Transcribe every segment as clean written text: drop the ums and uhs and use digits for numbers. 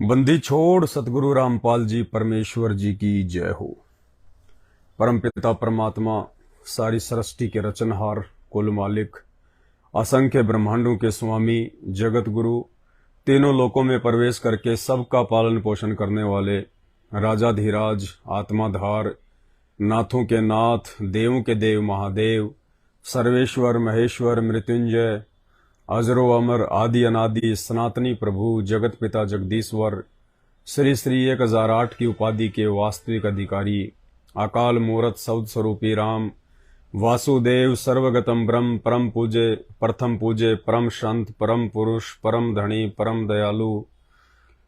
बंदी छोड़ सतगुरु रामपाल जी परमेश्वर जी की जय हो। परमपिता परमात्मा, सारी सृष्टि के रचनहार, कुल मालिक, असंख्य ब्रह्मांडों के स्वामी, जगत गुरु, तीनों लोकों में प्रवेश करके सबका पालन पोषण करने वाले राजाधिराज, आत्माधार, नाथों के नाथ, देवों के देव महादेव, सर्वेश्वर महेश्वर मृत्युंजय, अजरो अमर आदि अनादि सनातनी प्रभु जगत पिता जगदीश्वर, श्री श्री 1008 की उपाधि के वास्तविक अधिकारी, अकाल मूरत सौद स्वरूपी राम, वासुदेव सर्वगतम ब्रह्म, परम पूजे प्रथम पूजे, परम संत, परम पुरुष, परम धनी, परम दयालु,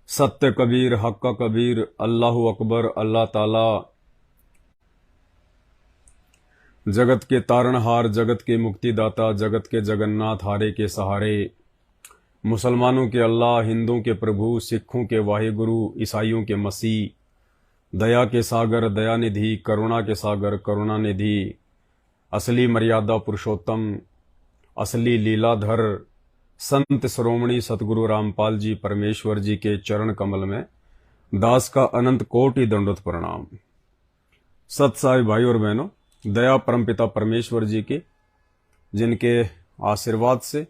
सत्य कबीर, हक्का कबीर, अल्लाहु अकबर, अल्लाह ताला, जगत के तारणहार, जगत के मुक्तिदाता, जगत के जगन्नाथ, हारे के सहारे, मुसलमानों के अल्लाह, हिंदुओं के प्रभु, सिखों के वाहिगुरु, ईसाइयों के मसीह, दया के सागर, दयानिधि, करुणा के सागर, करुणानिधि, असली मर्यादा पुरुषोत्तम, असली लीलाधर, संत शिरोमणि सतगुरु रामपाल जी परमेश्वर जी के चरण कमल में दास का अनंत कोटि दंडोत प्रणाम। सत्साई भाई और बहनों, दया परमपिता परमेश्वर जी के जिनके आशीर्वाद से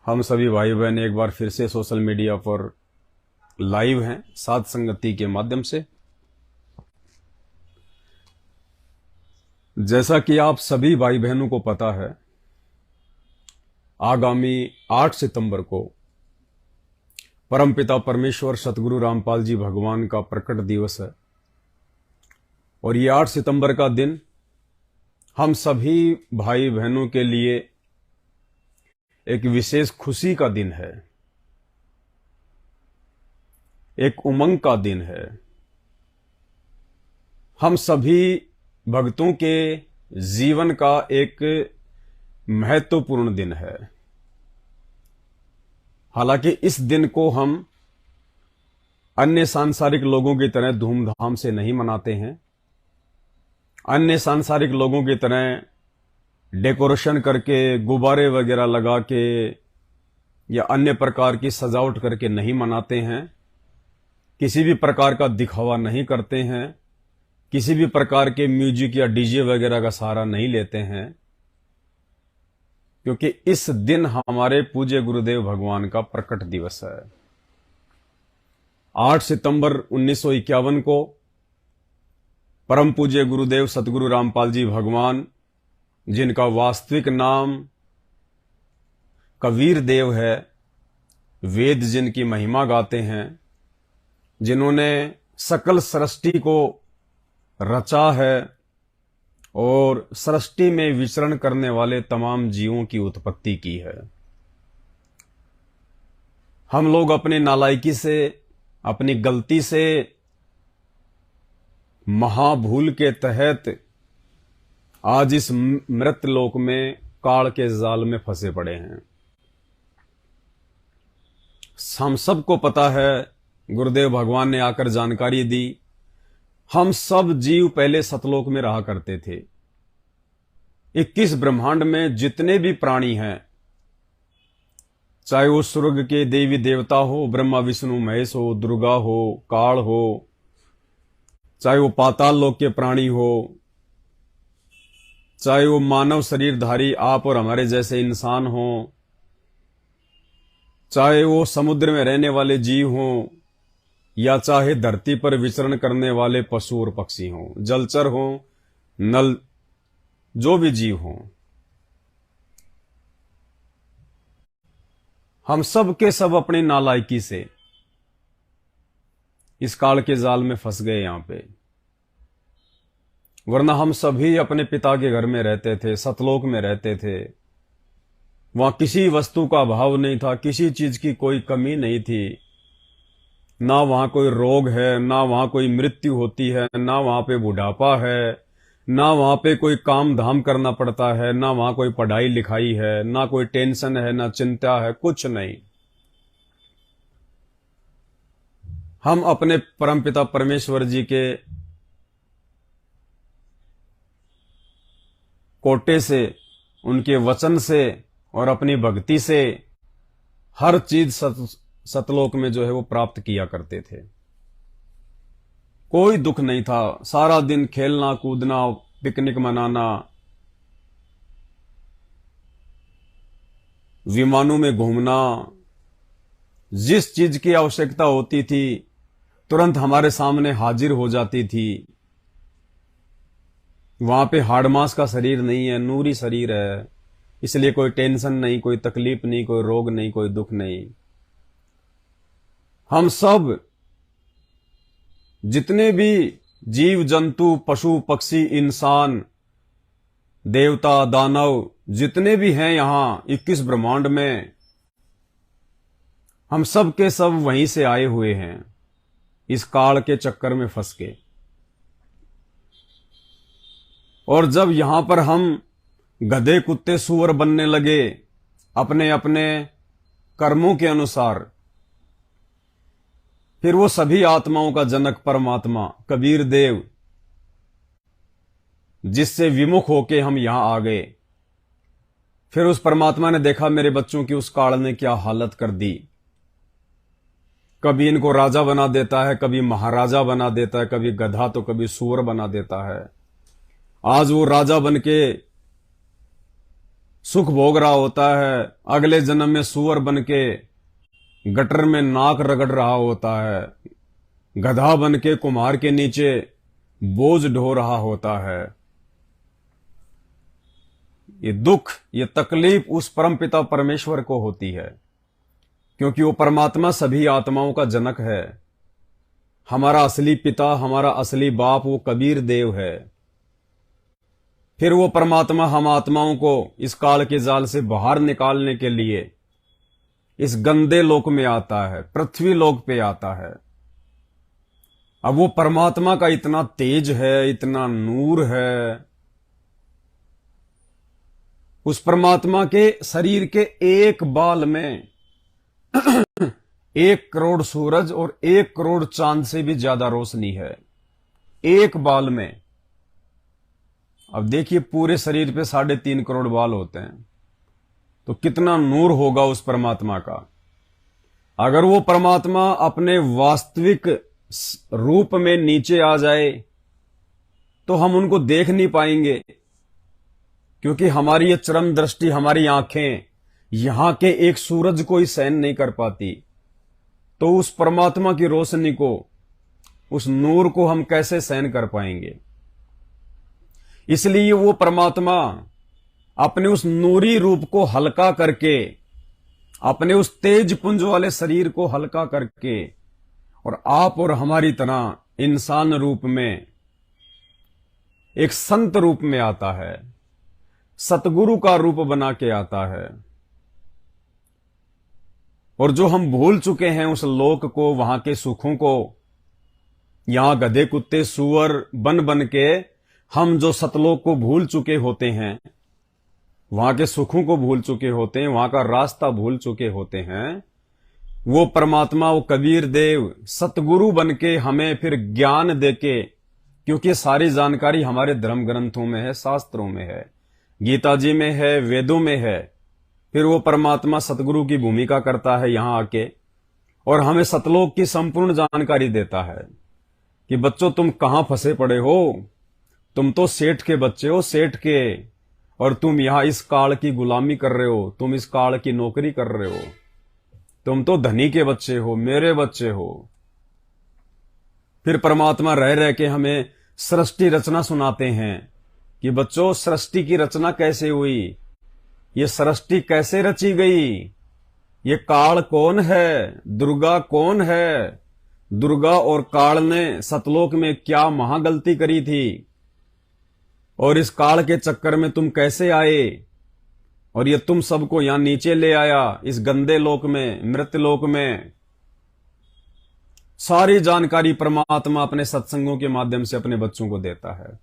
हम सभी भाई बहन एक बार फिर से सोशल मीडिया पर लाइव हैं, साथ संगति के माध्यम से। जैसा कि आप सभी भाई बहनों को पता है, आगामी 8 सितंबर को परमपिता परमेश्वर सतगुरु रामपाल जी भगवान का प्रकट दिवस है और ये 8 सितंबर का दिन हम सभी भाई बहनों के लिए एक विशेष खुशी का दिन है, एक उमंग का दिन है। हम सभी भक्तों के जीवन का एक महत्वपूर्ण दिन है। हालांकि इस दिन को हम अन्य सांसारिक लोगों की तरह धूमधाम से नहीं मनाते हैं, अन्य सांसारिक लोगों की तरह डेकोरेशन करके, गुब्बारे वगैरह लगा के या अन्य प्रकार की सजावट करके नहीं मनाते हैं, किसी भी प्रकार का दिखावा नहीं करते हैं, किसी भी प्रकार के म्यूजिक या डीजे वगैरह का सहारा नहीं लेते हैं, क्योंकि इस दिन हमारे पूज्य गुरुदेव भगवान का प्रकट दिवस है। 8 सितंबर 1951 को परम पूज्य गुरुदेव सतगुरु रामपाल जी भगवान, जिनका वास्तविक नाम कबीर देव है, वेद जिनकी महिमा गाते हैं, जिन्होंने सकल सृष्टि को रचा है और सृष्टि में विचरण करने वाले तमाम जीवों की उत्पत्ति की है। हम लोग अपनी नालायकी से, अपनी गलती से, महाभूल के तहत आज इस मृत लोक में काल के जाल में फंसे पड़े हैं। हम सबको पता है, गुरुदेव भगवान ने आकर जानकारी दी, हम सब जीव पहले सतलोक में रहा करते थे। 21 ब्रह्मांड में जितने भी प्राणी हैं, चाहे वो स्वर्ग के देवी देवता हो, ब्रह्मा विष्णु महेश हो, दुर्गा हो, काल हो, चाहे वो पाताल लोक के प्राणी हो, चाहे वो मानव शरीरधारी आप और हमारे जैसे इंसान हो, चाहे वो समुद्र में रहने वाले जीव हों, या चाहे धरती पर विचरण करने वाले पशु और पक्षी हों, जलचर हों, नल, जो भी जीव हों, हम सब के सब अपनी नालायकी से इस काल के जाल में फंस गए यहां पे। वरना हम सभी अपने पिता के घर में रहते थे, सतलोक में रहते थे। वहां किसी वस्तु का अभाव नहीं था, किसी चीज की कोई कमी नहीं थी, ना वहां कोई रोग है, ना वहां कोई मृत्यु होती है, ना वहां पे बुढ़ापा है, ना वहां पे कोई काम धाम करना पड़ता है, ना वहां कोई पढ़ाई लिखाई है, ना कोई टेंशन है, ना चिंता है, कुछ नहीं। हम अपने परमपिता परमेश्वर जी के कोटे से, उनके वचन से और अपनी भक्ति से हर चीज सतलोक में जो है वो प्राप्त किया करते थे। कोई दुख नहीं था, सारा दिन खेलना कूदना, पिकनिक मनाना, विमानों में घूमना, जिस चीज की आवश्यकता होती थी तुरंत हमारे सामने हाजिर हो जाती थी। वहां पे हाड़ मांस का शरीर नहीं है, नूरी शरीर है, इसलिए कोई टेंशन नहीं, कोई तकलीफ नहीं, कोई रोग नहीं, कोई दुख नहीं। हम सब जितने भी जीव जंतु, पशु पक्षी, इंसान, देवता, दानव जितने भी हैं यहां 21 ब्रह्मांड में, हम सब के सब वहीं से आए हुए हैं, इस काल के चक्कर में फंस के। और जब यहां पर हम गधे कुत्ते सूअर बनने लगे अपने अपने कर्मों के अनुसार, फिर वो सभी आत्माओं का जनक परमात्मा कबीर देव, जिससे विमुख होके हम यहां आ गए, फिर उस परमात्मा ने देखा मेरे बच्चों की उस काल ने क्या हालत कर दी। कभी इनको राजा बना देता है, कभी महाराजा बना देता है, कभी गधा तो कभी सूअर बना देता है। आज वो राजा बन के सुख भोग रहा होता है, अगले जन्म में सूअर बन के गटर में नाक रगड़ रहा होता है, गधा बन के कुम्हार के नीचे बोझ ढो रहा होता है। ये दुख, ये तकलीफ उस परमपिता परमेश्वर को होती है, क्योंकि वो परमात्मा सभी आत्माओं का जनक है। हमारा असली पिता, हमारा असली बाप वो कबीर देव है। फिर वो परमात्मा हम आत्माओं को इस काल के जाल से बाहर निकालने के लिए इस गंदे लोक में आता है, पृथ्वी लोक पे आता है। अब वो परमात्मा का इतना तेज है, इतना नूर है, उस परमात्मा के शरीर के एक बाल में 1 करोड़ सूरज और 1 करोड़ चांद से भी ज्यादा रोशनी है, एक बाल में। अब देखिए पूरे शरीर पे 3.5 करोड़ बाल होते हैं, तो कितना नूर होगा उस परमात्मा का। अगर वो परमात्मा अपने वास्तविक रूप में नीचे आ जाए तो हम उनको देख नहीं पाएंगे, क्योंकि हमारी ये चरम दृष्टि, हमारी आंखें यहां के एक सूरज को ही सहन नहीं कर पाती। तो उस परमात्मा की रोशनी को, उस नूर को हम कैसे सहन कर पाएंगे। इसलिए वो परमात्मा अपने उस नूरी रूप को हल्का करके, अपने उस तेज पुंज वाले शरीर को हल्का करके, और आप और हमारी तरह इंसान रूप में, एक संत रूप में आता है, सतगुरु का रूप बना के आता है। और जो हम भूल चुके हैं उस लोक को, वहां के सुखों को, यहां गधे कुत्ते सूअर बन बन के हम जो सतलोक को भूल चुके होते हैं, वहां के सुखों को भूल चुके होते हैं, वहां का रास्ता भूल चुके होते हैं, वो परमात्मा, वो कबीर देव सतगुरु बन के हमें फिर ज्ञान देके, क्योंकि सारी जानकारी हमारे धर्म ग्रंथों में है, शास्त्रों में है, गीता जी में है, वेदों में है। फिर वो परमात्मा सतगुरु की भूमिका करता है यहां आके, और हमें सतलोक की संपूर्ण जानकारी देता है कि बच्चों तुम कहां फंसे पड़े हो, तुम तो सेठ के बच्चे हो, सेठ के, और तुम यहां इस काल की गुलामी कर रहे हो, तुम इस काल की नौकरी कर रहे हो, तुम तो धनी के बच्चे हो, मेरे बच्चे हो। फिर परमात्मा रह रह के हमें सृष्टि रचना सुनाते हैं कि बच्चों सृष्टि की रचना कैसे हुई, ये सृष्टि कैसे रची गई, ये काल कौन है, दुर्गा कौन है, दुर्गा और काल ने सतलोक में क्या महागलती करी थी, और इस काल के चक्कर में तुम कैसे आए, और ये तुम सबको यहां नीचे ले आया इस गंदे लोक में, मृत्यु लोक में। सारी जानकारी परमात्मा अपने सत्संगों के माध्यम से अपने बच्चों को देता है।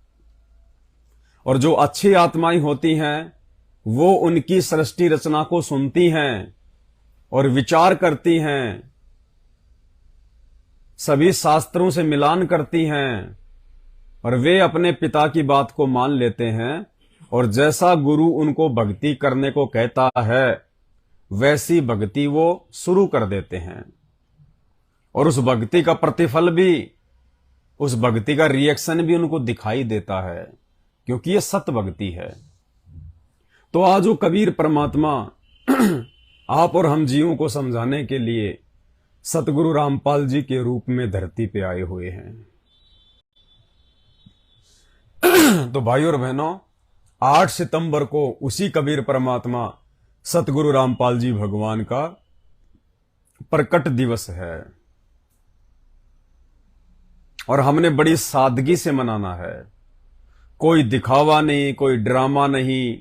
और जो अच्छी आत्माएं होती हैं वो उनकी सृष्टि रचना को सुनती हैं और विचार करती हैं, सभी शास्त्रों से मिलान करती हैं, और वे अपने पिता की बात को मान लेते हैं, और जैसा गुरु उनको भक्ति करने को कहता है वैसी भक्ति वो शुरू कर देते हैं। और उस भक्ति का प्रतिफल भी, उस भक्ति का रिएक्शन भी उनको दिखाई देता है, क्योंकि ये सत भक्ति है। तो आज वो कबीर परमात्मा आप और हम जीवों को समझाने के लिए सतगुरु रामपाल जी के रूप में धरती पे आए हुए हैं। तो भाइयों और बहनों, 8 सितंबर को उसी कबीर परमात्मा सतगुरु रामपाल जी भगवान का प्रकट दिवस है, और हमने बड़ी सादगी से मनाना है। कोई दिखावा नहीं, कोई ड्रामा नहीं,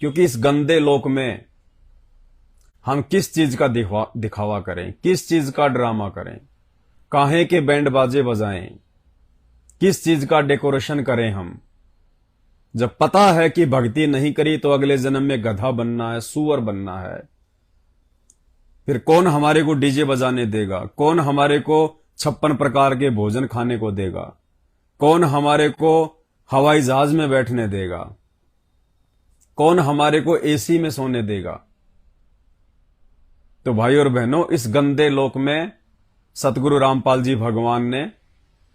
क्योंकि इस गंदे लोक में हम किस चीज का दिखावा करें, किस चीज का ड्रामा करें, काहे के बैंड बाजे बजाएं, किस चीज का डेकोरेशन करें हम, जब पता है कि भक्ति नहीं करी तो अगले जन्म में गधा बनना है, सुअर बनना है। फिर कौन हमारे को डीजे बजाने देगा, कौन हमारे को 56 प्रकार के भोजन खाने को देगा, कौन हमारे को हवाई जहाज में बैठने देगा, कौन हमारे को एसी में सोने देगा। तो भाई और बहनों, इस गंदे लोक में सतगुरु रामपाल जी भगवान ने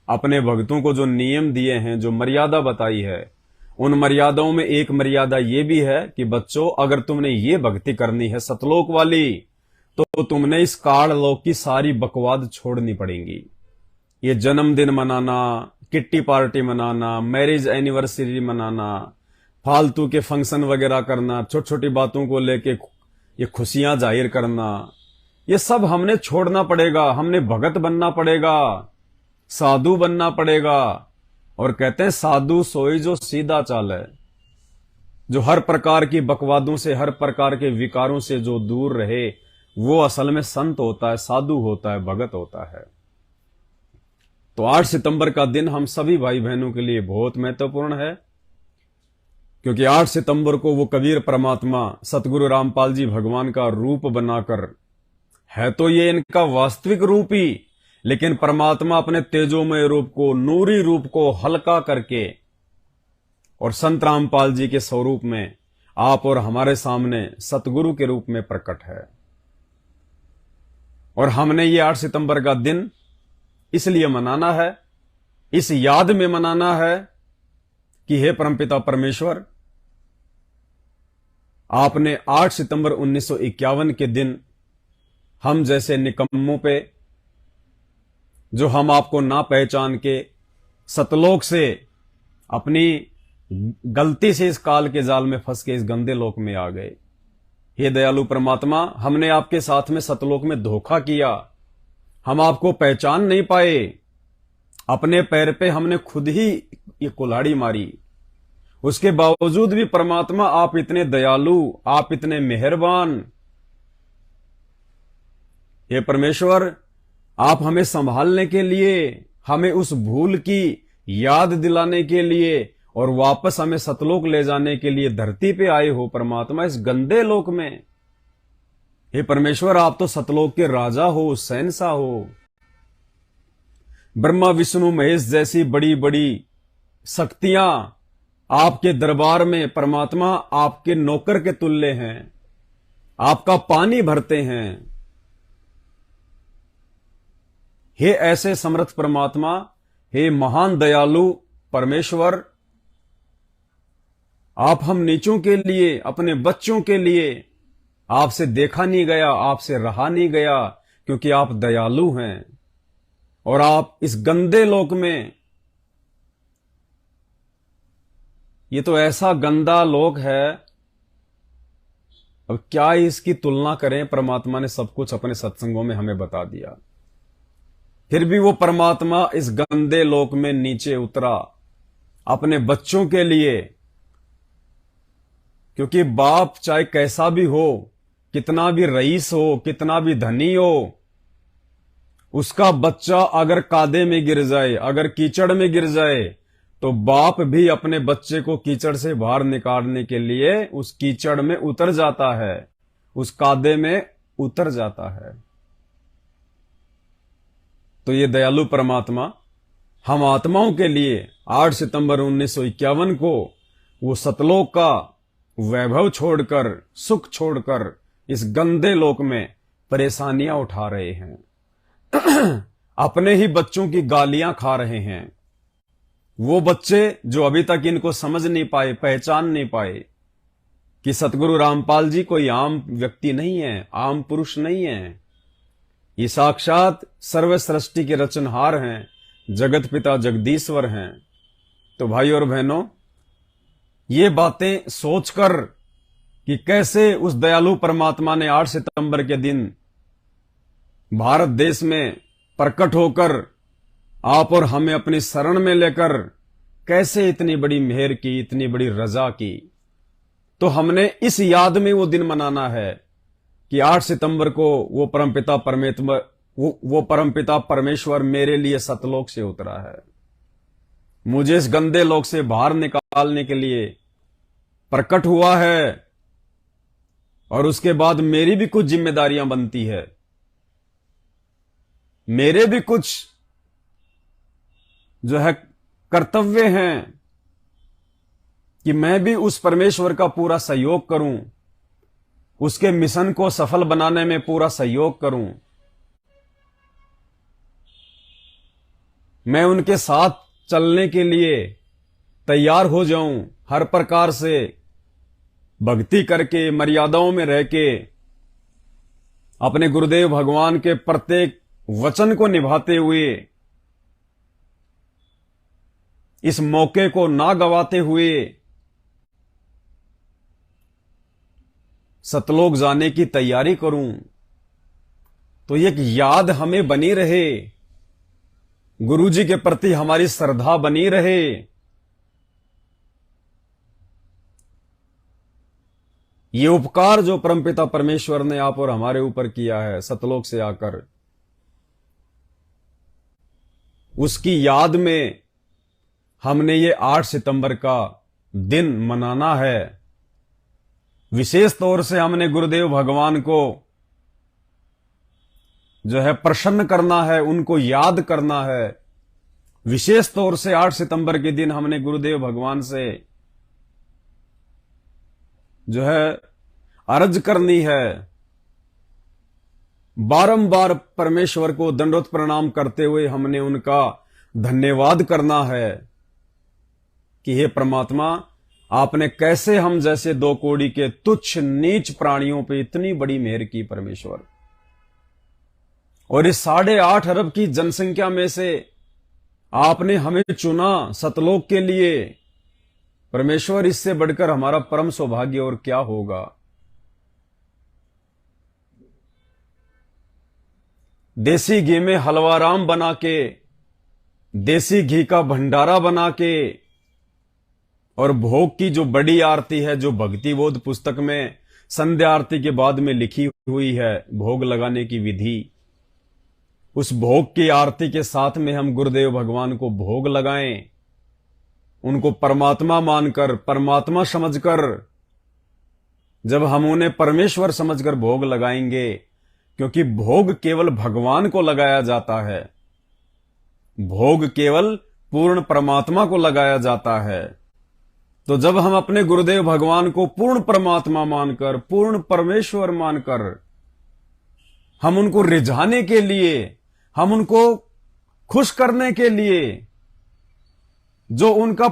अपने भक्तों को जो नियम दिए हैं, जो मर्यादा बताई है, उन मर्यादाओं में एक मर्यादा ये भी है कि बच्चों, अगर तुमने ये भक्ति करनी है सतलोक वाली, तो तुमने इस काल लोक की सारी बकवाद छोड़नी पड़ेगी। ये जन्मदिन मनाना, किट्टी पार्टी मनाना, मैरिज एनिवर्सरी मनाना, फालतू के फंक्शन वगैरह करना, छोटी छोटी बातों को लेके ये खुशियां जाहिर करना, ये सब हमने छोड़ना पड़ेगा। हमने भगत बनना पड़ेगा, साधु बनना पड़ेगा। और कहते हैं साधु सोई जो सीधा चाल है, जो हर प्रकार की बकवादों से, हर प्रकार के विकारों से जो दूर रहे, वो असल में संत होता है, साधु होता है, भगत होता है। तो 8 सितंबर का दिन हम सभी भाई बहनों के लिए बहुत महत्वपूर्ण है, क्योंकि 8 सितंबर को वो कबीर परमात्मा सतगुरु रामपाल जी भगवान का रूप बनाकर, है तो ये इनका वास्तविक रूप ही, लेकिन परमात्मा अपने तेजोमय रूप को, नूरी रूप को हल्का करके और संत रामपाल जी के स्वरूप में आप और हमारे सामने सतगुरु के रूप में प्रकट है। और हमने ये 8 सितंबर का दिन इसलिए मनाना है, इस याद में मनाना है कि हे परमपिता परमेश्वर, आपने 8 सितंबर 1951 के दिन हम जैसे निकम्मों पे, जो हम आपको ना पहचान के सतलोक से, अपनी गलती से इस काल के जाल में फंस के इस गंदे लोक में आ गए, हे दयालु परमात्मा, हमने आपके साथ में सतलोक में धोखा किया, हम आपको पहचान नहीं पाए, अपने पैर पे हमने खुद ही ये कुल्हाड़ी मारी। उसके बावजूद भी परमात्मा आप इतने दयालु, आप इतने मेहरबान, हे परमेश्वर, आप हमें संभालने के लिए, हमें उस भूल की याद दिलाने के लिए और वापस हमें सतलोक ले जाने के लिए धरती पे आए हो परमात्मा, इस गंदे लोक में। हे परमेश्वर, आप तो सतलोक के राजा हो, शहंशाह हो। ब्रह्मा विष्णु महेश जैसी बड़ी बड़ी शक्तियां आपके दरबार में परमात्मा आपके नौकर के तुल्य हैं, आपका पानी भरते हैं। हे ऐसे समर्थ परमात्मा, हे महान दयालु परमेश्वर, आप हम नीचों के लिए, अपने बच्चों के लिए, आपसे देखा नहीं गया, आपसे रहा नहीं गया, क्योंकि आप दयालु हैं। और आप इस गंदे लोक में, ये तो ऐसा गंदा लोक है, अब क्या इसकी तुलना करें। परमात्मा ने सब कुछ अपने सत्संगों में हमें बता दिया, फिर भी वो परमात्मा इस गंदे लोक में नीचे उतरा अपने बच्चों के लिए। क्योंकि बाप चाहे कैसा भी हो, कितना भी रईस हो, कितना भी धनी हो, उसका बच्चा अगर कादे में गिर जाए, अगर कीचड़ में गिर जाए, तो बाप भी अपने बच्चे को कीचड़ से बाहर निकालने के लिए उस कीचड़ में उतर जाता है, उस कादे में उतर जाता है। तो ये दयालु परमात्मा हम आत्माओं के लिए 8 सितंबर 1951 को वो सतलोक का वैभव छोड़कर, सुख छोड़कर इस गंदे लोक में परेशानियां उठा रहे हैं। अपने ही बच्चों की गालियां खा रहे हैं। वो बच्चे जो अभी तक इनको समझ नहीं पाए, पहचान नहीं पाए कि सतगुरु रामपाल जी कोई आम व्यक्ति नहीं है, आम पुरुष नहीं है। ये साक्षात सर्व सृष्टि के रचनहार हैं, जगत पिता जगदीश्वर हैं। तो भाई और बहनों, ये बातें सोचकर कि कैसे उस दयालु परमात्मा ने 8 सितंबर के दिन भारत देश में प्रकट होकर आप और हमें अपनी शरण में लेकर कैसे इतनी बड़ी मेहर की, इतनी बड़ी रजा की, तो हमने इस याद में वो दिन मनाना है कि 8 सितंबर को वो परमपिता परमेश्वर मेरे लिए सतलोक से उतरा है, मुझे इस गंदे लोक से बाहर निकालने के लिए प्रकट हुआ है। और उसके बाद मेरी भी कुछ जिम्मेदारियां बनती है, मेरे भी कुछ जो है कर्तव्य हैं कि मैं भी उस परमेश्वर का पूरा सहयोग करूं, उसके मिशन को सफल बनाने में पूरा सहयोग करूं। मैं उनके साथ चलने के लिए तैयार हो जाऊं, हर प्रकार से भक्ति करके, मर्यादाओं में रह के, अपने गुरुदेव भगवान के प्रत्येक वचन को निभाते हुए, इस मौके को ना गवाते हुए सतलोक जाने की तैयारी करूं। तो एक याद हमें बनी रहे, गुरुजी के प्रति हमारी श्रद्धा बनी रहे। ये उपकार जो परमपिता परमेश्वर ने आप और हमारे ऊपर किया है सतलोक से आकर, उसकी याद में हमने ये 8 सितंबर का दिन मनाना है। विशेष तौर से हमने गुरुदेव भगवान को जो है प्रसन्न करना है, उनको याद करना है। विशेष तौर से 8 सितंबर के दिन हमने गुरुदेव भगवान से जो है अर्ज करनी है, बारंबार परमेश्वर को दंडवत प्रणाम करते हुए हमने उनका धन्यवाद करना है कि हे परमात्मा, आपने कैसे हम जैसे 2 कौड़ी के तुच्छ नीच प्राणियों पे इतनी बड़ी मेहर की परमेश्वर। और इस 8.5 अरब की जनसंख्या में से आपने हमें चुना सतलोक के लिए। परमेश्वर, इससे बढ़कर हमारा परम सौभाग्य और क्या होगा। देसी घी में हलवाराम बना के, देसी घी का भंडारा बना के, और भोग की जो बड़ी आरती है, जो भक्ति बोध पुस्तक में संध्या आरती के बाद में लिखी हुई है भोग लगाने की विधि, उस भोग की आरती के साथ में हम गुरुदेव भगवान को भोग लगाएं, उनको परमात्मा मानकर, परमात्मा समझकर। जब हम उन्हें परमेश्वर समझकर भोग लगाएंगे, क्योंकि भोग केवल भगवान को लगाया जाता है, भोग केवल पूर्ण परमात्मा को लगाया जाता है। तो जब हम अपने गुरुदेव भगवान को पूर्ण परमात्मा मानकर, पूर्ण परमेश्वर मानकर, हम उनको रिझाने के लिए, हम उनको खुश करने के लिए जो उनका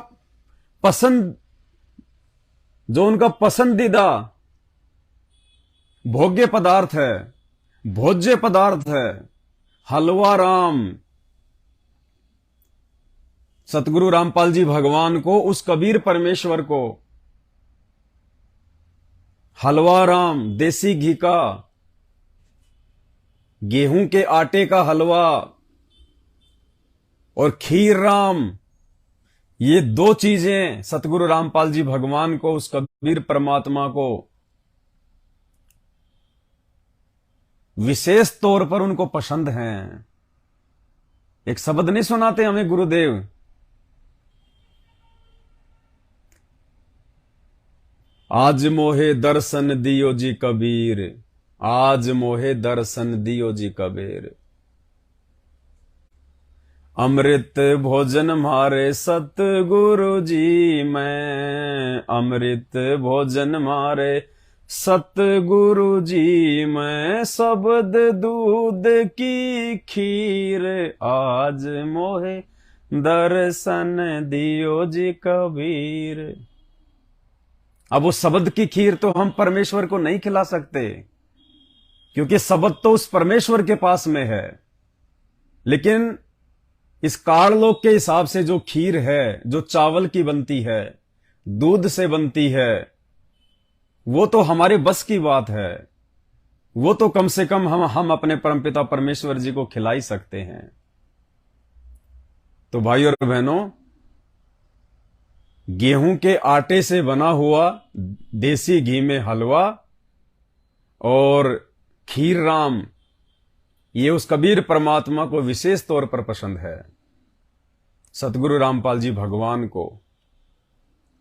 पसंदीदा भोग्य पदार्थ है, भोज्य पदार्थ है, हलवा राम, सतगुरु रामपाल जी भगवान को, उस कबीर परमेश्वर को हलवा राम, देसी घी का, गेहूं के आटे का हलवा और खीर राम, ये 2 चीजें सतगुरु रामपाल जी भगवान को, उस कबीर परमात्मा को विशेष तौर पर उनको पसंद हैं। एक शब्द नहीं सुनाते हमें गुरुदेव, आज मोहे दर्शन दियो जी कबीर, आज मोहे दर्शन दियो जी कबीर। अमृत भोजन मारे सतगुरु जी मैं, अमृत भोजन मारे सतगुरु जी मैं शब्द दूध की खीर, आज मोहे दर्शन दियो जी कबीर। अब उस शब्द की खीर तो हम परमेश्वर को नहीं खिला सकते, क्योंकि शब्द तो उस परमेश्वर के पास में है। लेकिन इस काललोक के हिसाब से जो खीर है, जो चावल की बनती है, दूध से बनती है, वो तो हमारे बस की बात है। वो तो कम से कम हम अपने परमपिता परमेश्वर जी को खिला ही सकते हैं। तो भाई और बहनों, गेहूं के आटे से बना हुआ देसी घी में हलवा और खीर राम, ये उस कबीर परमात्मा को विशेष तौर पर पसंद है, सतगुरु रामपाल जी भगवान को।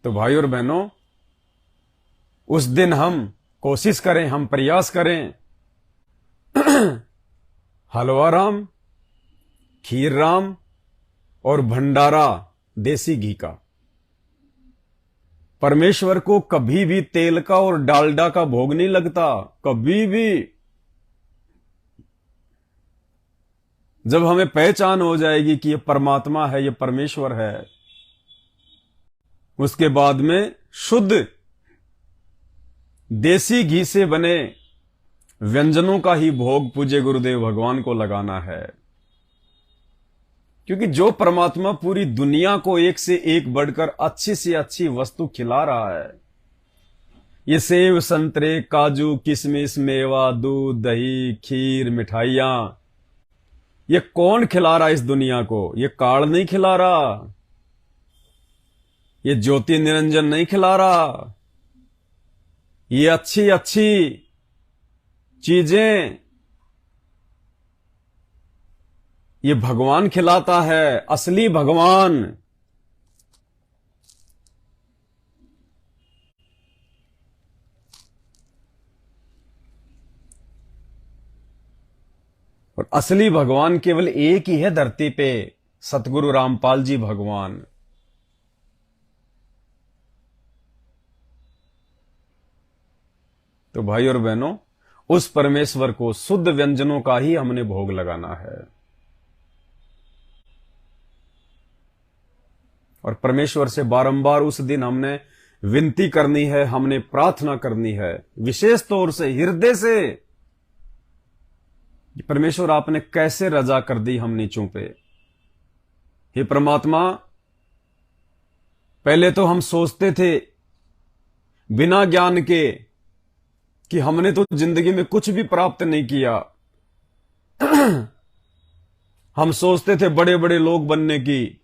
तो भाई और बहनों, उस दिन हम कोशिश करें, हम प्रयास करें, हलवा राम, खीर राम और भंडारा देसी घी का। परमेश्वर को कभी भी तेल का और डालडा का भोग नहीं लगता, कभी भी। जब हमें पहचान हो जाएगी कि ये परमात्मा है, ये परमेश्वर है, उसके बाद में शुद्ध देसी घी से बने व्यंजनों का ही भोग पूज्य गुरुदेव भगवान को लगाना है। क्योंकि जो परमात्मा पूरी दुनिया को एक से एक बढ़कर अच्छी से अच्छी वस्तु खिला रहा है, ये सेब, संतरे, काजू, किशमिश, मेवा, दूध, दही, खीर, मिठाइयां, ये कौन खिला रहा है इस दुनिया को? ये काल नहीं खिला रहा, ये ज्योति निरंजन नहीं खिला रहा। ये अच्छी अच्छी चीजें ये भगवान खिलाता है, असली भगवान। और असली भगवान केवल एक ही है धरती पे, सतगुरु रामपाल जी भगवान। तो भाई और बहनों, उस परमेश्वर को शुद्ध व्यंजनों का ही हमने भोग लगाना है। और परमेश्वर से बारंबार उस दिन हमने विनती करनी है, हमने प्रार्थना करनी है, विशेष तौर से हृदय से। परमेश्वर आपने कैसे रजा कर दी हम नीचों पे। हे परमात्मा, पहले तो हम सोचते थे बिना ज्ञान के कि हमने तो जिंदगी में कुछ भी प्राप्त नहीं किया। हम सोचते थे बड़े बड़े लोग बनने की।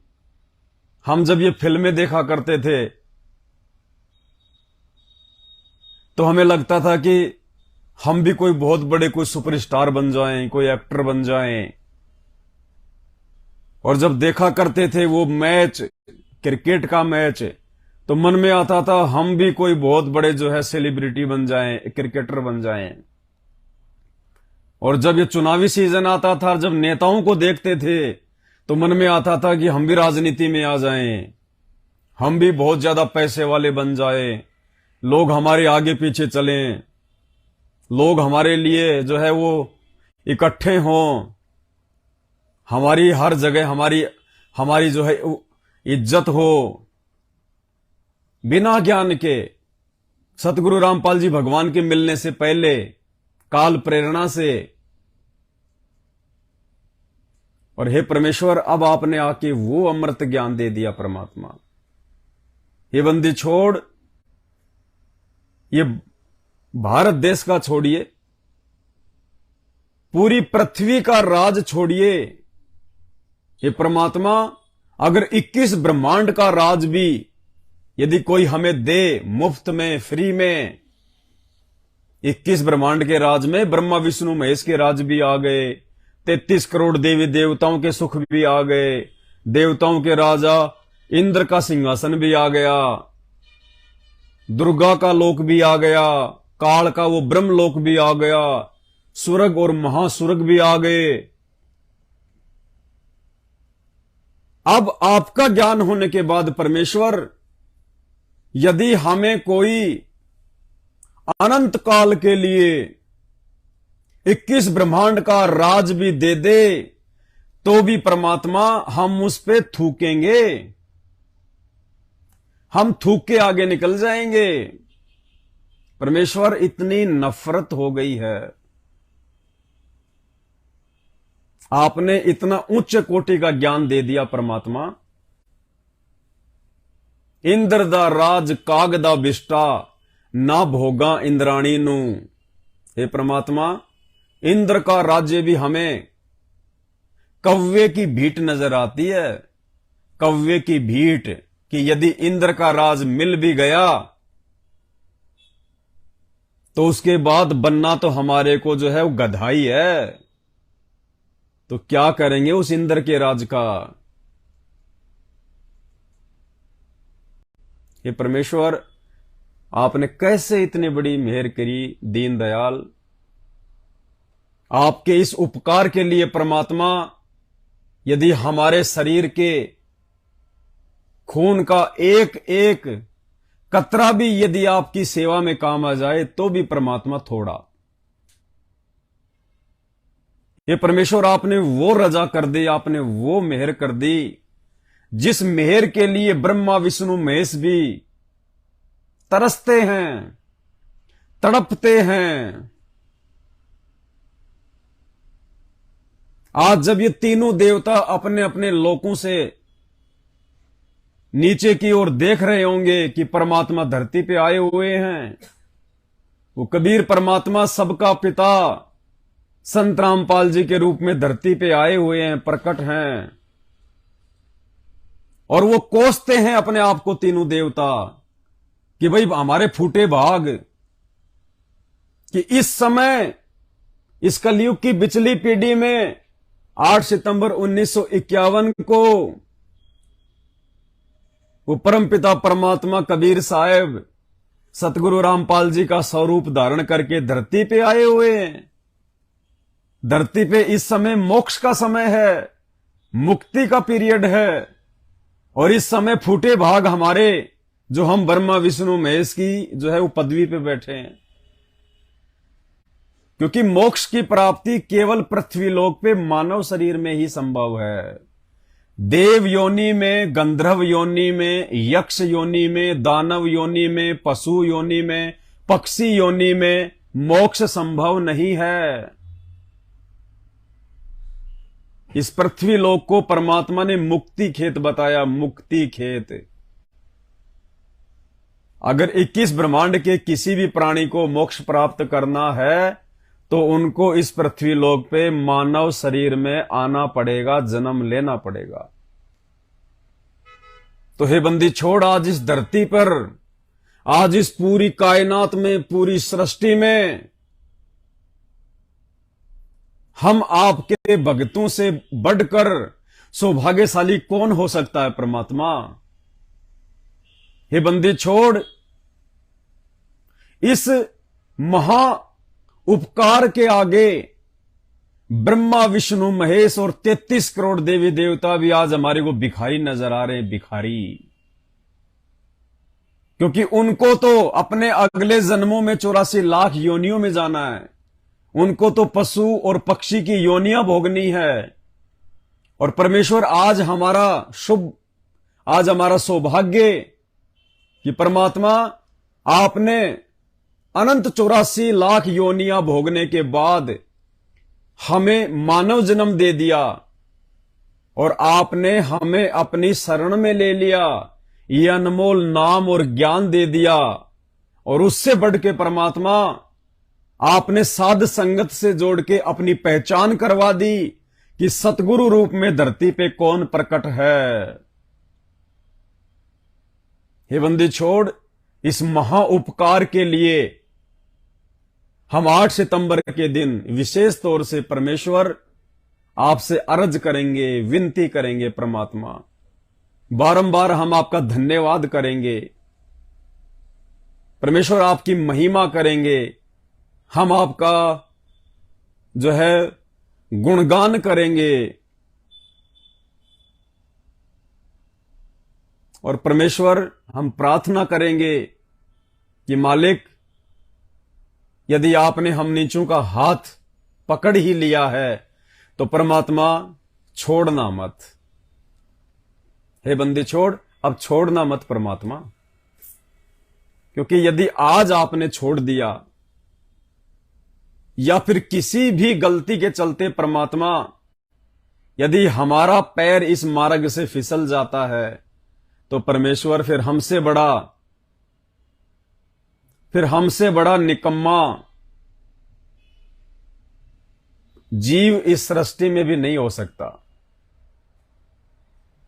हम जब ये फिल्में देखा करते थे तो हमें लगता था कि हम भी कोई बहुत बड़े कोई सुपरस्टार बन जाएं, कोई एक्टर बन जाएं। और जब देखा करते थे वो मैच, क्रिकेट का मैच, तो मन में आता था हम भी कोई बहुत बड़े जो है सेलिब्रिटी बन जाएं, क्रिकेटर बन जाएं। और जब ये चुनावी सीजन आता था, जब नेताओं को देखते थे, तो मन में आता था कि हम भी राजनीति में आ जाएं, हम भी बहुत ज्यादा पैसे वाले बन जाएं, लोग हमारे आगे पीछे चलें, लोग हमारे लिए जो है वो इकट्ठे हों, हमारी हर जगह हमारी जो है इज्जत हो। बिना ज्ञान के सतगुरु रामपाल जी भगवान के मिलने से पहले काल प्रेरणा से। और हे परमेश्वर, अब आपने आके वो अमृत ज्ञान दे दिया परमात्मा। ये बंदी छोड़, ये भारत देश का छोड़िए, पूरी पृथ्वी का राज छोड़िए। ये परमात्मा, अगर 21 ब्रह्मांड का राज भी यदि कोई हमें दे मुफ्त में, फ्री में, 21 ब्रह्मांड के राज में ब्रह्मा विष्णु महेश के राज भी आ गए, 33 करोड़ देवी देवताओं के सुख भी आ गए, देवताओं के राजा इंद्र का सिंहासन भी आ गया, दुर्गा का लोक भी आ गया, काल का वो ब्रह्म लोक भी आ गया, स्वर्ग और महास्वर्ग भी आ गए। अब आपका ज्ञान होने के बाद परमेश्वर, यदि हमें कोई अनंत काल के लिए 21 ब्रह्मांड का राज भी दे दे तो भी परमात्मा हम उस पे थूकेंगे, हम थूक के आगे निकल जाएंगे। परमेश्वर इतनी नफरत हो गई है, आपने इतना उच्च कोटि का ज्ञान दे दिया परमात्मा। इंद्र दा राज काग दा बिष्टा ना भोगा इंद्राणी नू। हे परमात्मा, इंद्र का राज्य भी हमें कव्वे की भीट नजर आती है, कव्वे की भीट, कि यदि इंद्र का राज मिल भी गया तो उसके बाद बनना तो हमारे को जो है वो गधाई है, तो क्या करेंगे उस इंद्र के राज का। ये परमेश्वर, आपने कैसे इतनी बड़ी मेहर करी दीनदयाल। आपके इस उपकार के लिए परमात्मा, यदि हमारे शरीर के खून का एक एक कतरा भी यदि आपकी सेवा में काम आ जाए तो भी परमात्मा थोड़ा। ये परमेश्वर, आपने वो रजा कर दी, आपने वो मेहर कर दी जिस मेहर के लिए ब्रह्मा विष्णु महेश भी तरसते हैं, तड़पते हैं। आज जब ये तीनों देवता अपने अपने लोकों से नीचे की ओर देख रहे होंगे कि परमात्मा धरती पे आए हुए हैं, वो कबीर परमात्मा सबका पिता संत रामपाल जी के रूप में धरती पे आए हुए हैं, प्रकट हैं, और वो कोसते हैं अपने आप को तीनों देवता कि भाई हमारे फूटे भाग, कि इस समय इस कलयुग की बिचली पीढ़ी में 8 सितंबर 1951 को वो परमपिता परमात्मा कबीर साहब सतगुरु रामपाल जी का स्वरूप धारण करके धरती पे आए हुए हैं। धरती पे इस समय मोक्ष का समय है, मुक्ति का पीरियड है, और इस समय फूटे भाग हमारे जो हम ब्रह्मा विष्णु महेश की जो है वो पदवी पे बैठे हैं, क्योंकि मोक्ष की प्राप्ति केवल पृथ्वी लोक पे मानव शरीर में ही संभव है। देव योनि में, गंधर्व योनि में, यक्ष योनि में, दानव योनि में, पशु योनि में, पक्षी योनि में मोक्ष संभव नहीं है। इस पृथ्वी लोक को परमात्मा ने मुक्ति खेत बताया, मुक्ति खेत। अगर 21 ब्रह्मांड के किसी भी प्राणी को मोक्ष प्राप्त करना है तो उनको इस पृथ्वी लोक पे मानव शरीर में आना पड़ेगा, जन्म लेना पड़ेगा। तो हे बंदी छोड़, आज इस धरती पर, आज इस पूरी कायनात में, पूरी सृष्टि में हम आपके भक्तों से बढ़कर सौभाग्यशाली कौन हो सकता है परमात्मा। हे बंदी छोड़, इस महा उपकार के आगे ब्रह्मा विष्णु महेश और 33 करोड़ देवी देवता भी आज हमारे को भिखारी नजर आ रहे हैं, भिखारी। क्योंकि उनको तो अपने अगले जन्मों में 84 लाख योनियों में जाना है, उनको तो पशु और पक्षी की योनियां भोगनी है। और परमेश्वर, आज हमारा शुभ, आज हमारा सौभाग्य कि परमात्मा आपने अनंत 84 लाख योनियां भोगने के बाद हमें मानव जन्म दे दिया, और आपने हमें अपनी शरण में ले लिया, ये अनमोल नाम और ज्ञान दे दिया। और उससे बढ़ के परमात्मा, आपने साध संगत से जोड़ के अपनी पहचान करवा दी कि सतगुरु रूप में धरती पे कौन प्रकट है। हे बंदी छोड़, इस महा उपकार के लिए हम 8 सितंबर के दिन विशेष तौर से परमेश्वर आपसे अर्ज करेंगे, विनती करेंगे। परमात्मा, बारंबार हम आपका धन्यवाद करेंगे परमेश्वर, आपकी महिमा करेंगे, हम आपका जो है गुणगान करेंगे। और परमेश्वर, हम प्रार्थना करेंगे कि मालिक, यदि आपने हम नीचों का हाथ पकड़ ही लिया है तो परमात्मा छोड़ना मत। हे बंदे छोड़, अब छोड़ना मत परमात्मा, क्योंकि यदि आज आपने छोड़ दिया या फिर किसी भी गलती के चलते परमात्मा यदि हमारा पैर इस मार्ग से फिसल जाता है तो परमेश्वर फिर हमसे बड़ा निकम्मा जीव इस सृष्टि में भी नहीं हो सकता।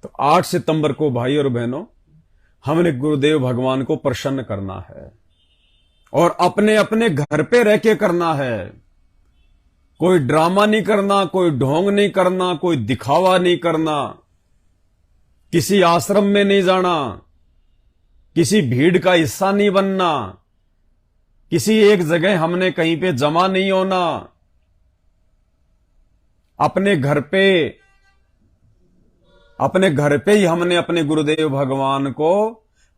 तो 8 सितंबर को भाई और बहनों, हमने गुरुदेव भगवान को प्रसन्न करना है और अपने अपने घर पे रह के करना है। कोई ड्रामा नहीं करना, कोई ढोंग नहीं करना, कोई दिखावा नहीं करना, किसी आश्रम में नहीं जाना, किसी भीड़ का हिस्सा नहीं बनना, किसी एक जगह हमने कहीं पे जमा नहीं होना। अपने घर पे ही हमने अपने गुरुदेव भगवान को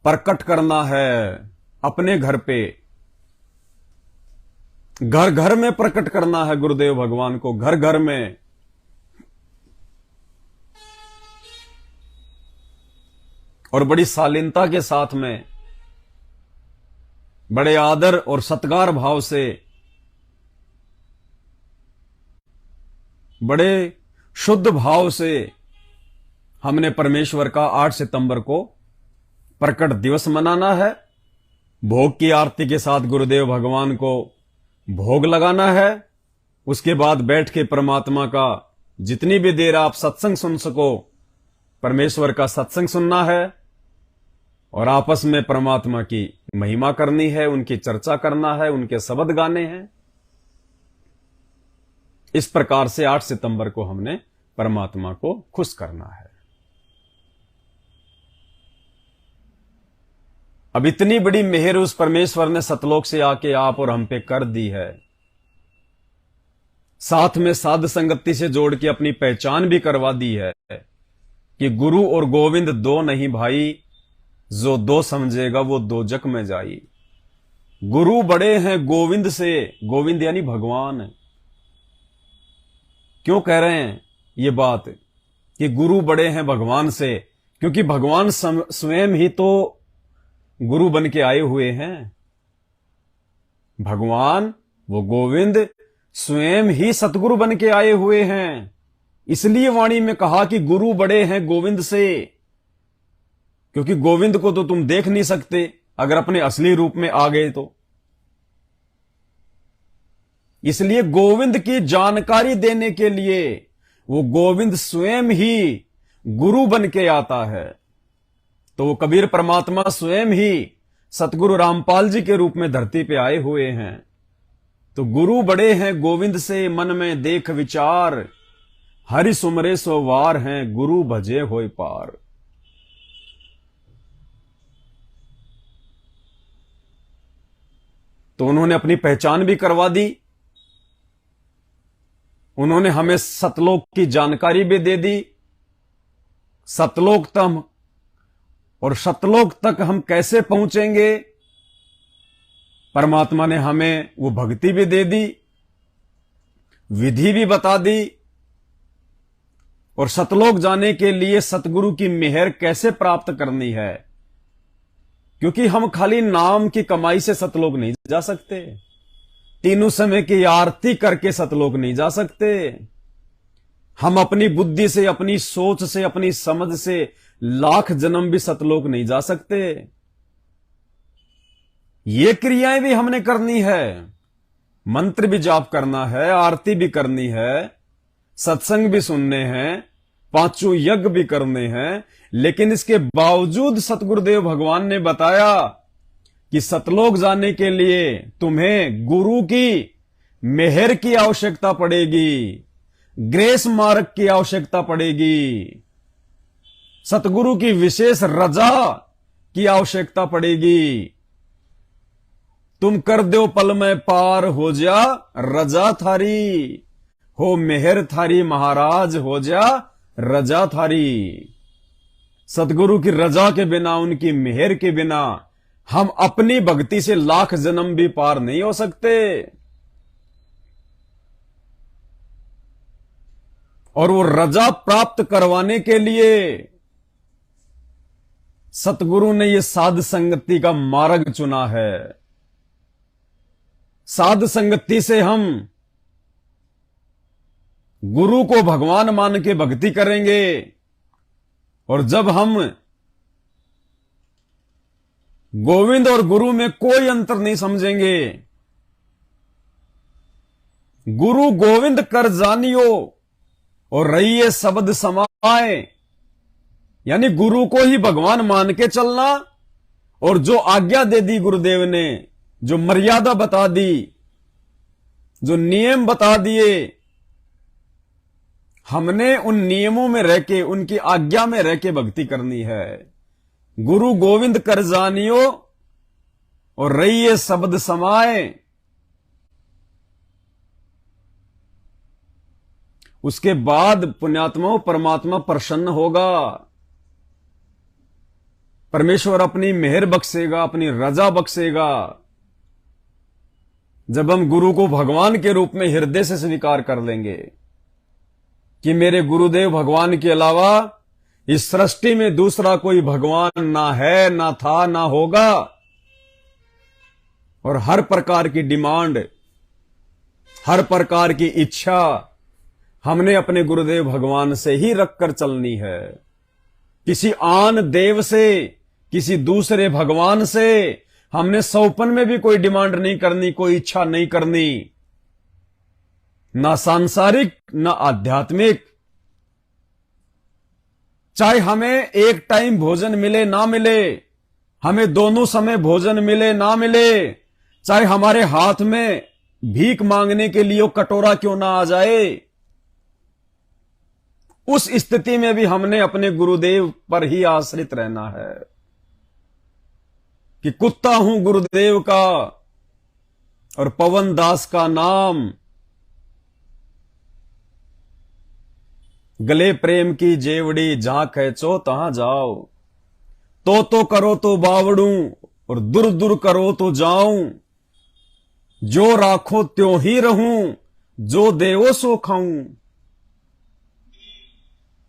प्रकट करना है। अपने घर पे, घर घर में प्रकट करना है गुरुदेव भगवान को, घर घर में। और बड़ी शालीनता के साथ में, बड़े आदर और सत्कार भाव से, बड़े शुद्ध भाव से हमने परमेश्वर का 8 सितंबर को प्रकट दिवस मनाना है। भोग की आरती के साथ गुरुदेव भगवान को भोग लगाना है। उसके बाद बैठ के परमात्मा का जितनी भी देर आप सत्संग सुन सको, परमेश्वर का सत्संग सुनना है और आपस में परमात्मा की महिमा करनी है, उनकी चर्चा करना है, उनके शब्द गाने हैं। इस प्रकार से 8 सितंबर को हमने परमात्मा को खुश करना है। अब इतनी बड़ी मेहर उस परमेश्वर ने सतलोक से आके आप और हम पे कर दी है, साथ में साध संगति से जोड़ के अपनी पहचान भी करवा दी है कि गुरु और गोविंद दो नहीं भाई, जो दो समझेगा वो दोजक में जाई। गुरु बड़े हैं गोविंद से, गोविंद यानी भगवान। क्यों कह रहे हैं ये बात कि गुरु बड़े हैं भगवान से? क्योंकि भगवान स्वयं ही तो गुरु बन के आए हुए हैं। भगवान वो गोविंद स्वयं ही सतगुरु बन के आए हुए हैं। इसलिए वाणी में कहा कि गुरु बड़े हैं गोविंद से, क्योंकि गोविंद को तो तुम देख नहीं सकते अगर अपने असली रूप में आ गए तो। इसलिए गोविंद की जानकारी देने के लिए वो गोविंद स्वयं ही गुरु बन के आता है। तो वो कबीर परमात्मा स्वयं ही सतगुरु रामपाल जी के रूप में धरती पे आए हुए हैं। तो गुरु बड़े हैं गोविंद से, मन में देख विचार, हरि सुमरे सो वार हैं, गुरु भजे होय पार। तो उन्होंने अपनी पहचान भी करवा दी, उन्होंने हमें सतलोक की जानकारी भी दे दी। सतलोक तक और सतलोक तक हम कैसे पहुंचेंगे, परमात्मा ने हमें वो भक्ति भी दे दी, विधि भी बता दी। और सतलोक जाने के लिए सतगुरु की मेहर कैसे प्राप्त करनी है, क्योंकि हम खाली नाम की कमाई से सतलोक नहीं जा सकते, तीनों समय की आरती करके सतलोक नहीं जा सकते। हम अपनी बुद्धि से, अपनी सोच से, अपनी समझ से लाख जन्म भी सतलोक नहीं जा सकते। ये क्रियाएं भी हमने करनी है, मंत्र भी जाप करना है, आरती भी करनी है, सत्संग भी सुनने हैं, पांचों यज्ञ भी करने हैं। लेकिन इसके बावजूद सतगुरुदेव भगवान ने बताया कि सतलोक जाने के लिए तुम्हें गुरु की मेहर की आवश्यकता पड़ेगी, ग्रेस मार्ग की आवश्यकता पड़ेगी, सतगुरु की विशेष रजा की आवश्यकता पड़ेगी। तुम कर दो पल में पार, हो जा रजा थारी, हो मेहर थारी महाराज, हो जा रजा थारी। सतगुरु की रजा के बिना, उनकी मेहर के बिना हम अपनी भक्ति से लाख जन्म भी पार नहीं हो सकते। और वो रजा प्राप्त करवाने के लिए सतगुरु ने ये साध संगति का मार्ग चुना है। साध संगति से हम गुरु को भगवान मान के भक्ति करेंगे, और जब हम गोविंद और गुरु में कोई अंतर नहीं समझेंगे, गुरु गोविंद कर जानियो और रहिए शब्द समाए, यानी गुरु को ही भगवान मान के चलना, और जो आज्ञा दे दी गुरुदेव ने, जो मर्यादा बता दी, जो नियम बता दिए, हमने उन नियमों में रह के, उनकी आज्ञा में रह के भक्ति करनी है। गुरु गोविंद कर जानियो और रहिए शब्द समाए। उसके बाद पुण्यात्माओं परमात्मा प्रसन्न होगा, परमेश्वर अपनी मेहर बख्शेगा, अपनी रजा बख्शेगा। जब हम गुरु को भगवान के रूप में हृदय से स्वीकार कर लेंगे कि मेरे गुरुदेव भगवान के अलावा इस सृष्टि में दूसरा कोई भगवान ना है, ना था, ना होगा, और हर प्रकार की डिमांड, हर प्रकार की इच्छा हमने अपने गुरुदेव भगवान से ही रखकर चलनी है। किसी आन देव से, किसी दूसरे भगवान से हमने सौपन में भी कोई डिमांड नहीं करनी, कोई इच्छा नहीं करनी, ना सांसारिक ना आध्यात्मिक। चाहे हमें एक टाइम भोजन मिले ना मिले, हमें दोनों समय भोजन मिले ना मिले, चाहे हमारे हाथ में भीख मांगने के लिए कटोरा क्यों ना आ जाए, उस स्थिति में भी हमने अपने गुरुदेव पर ही आश्रित रहना है। कि कुत्ता हूं गुरुदेव का और पवन दास का नाम, गले प्रेम की जेवड़ी, जहां खेचो तहां जाओ, तो करो तो बावड़ू और दूर दूर करो तो जाऊं, जो राखो त्यों ही रहूं, जो देवो सो खाऊं।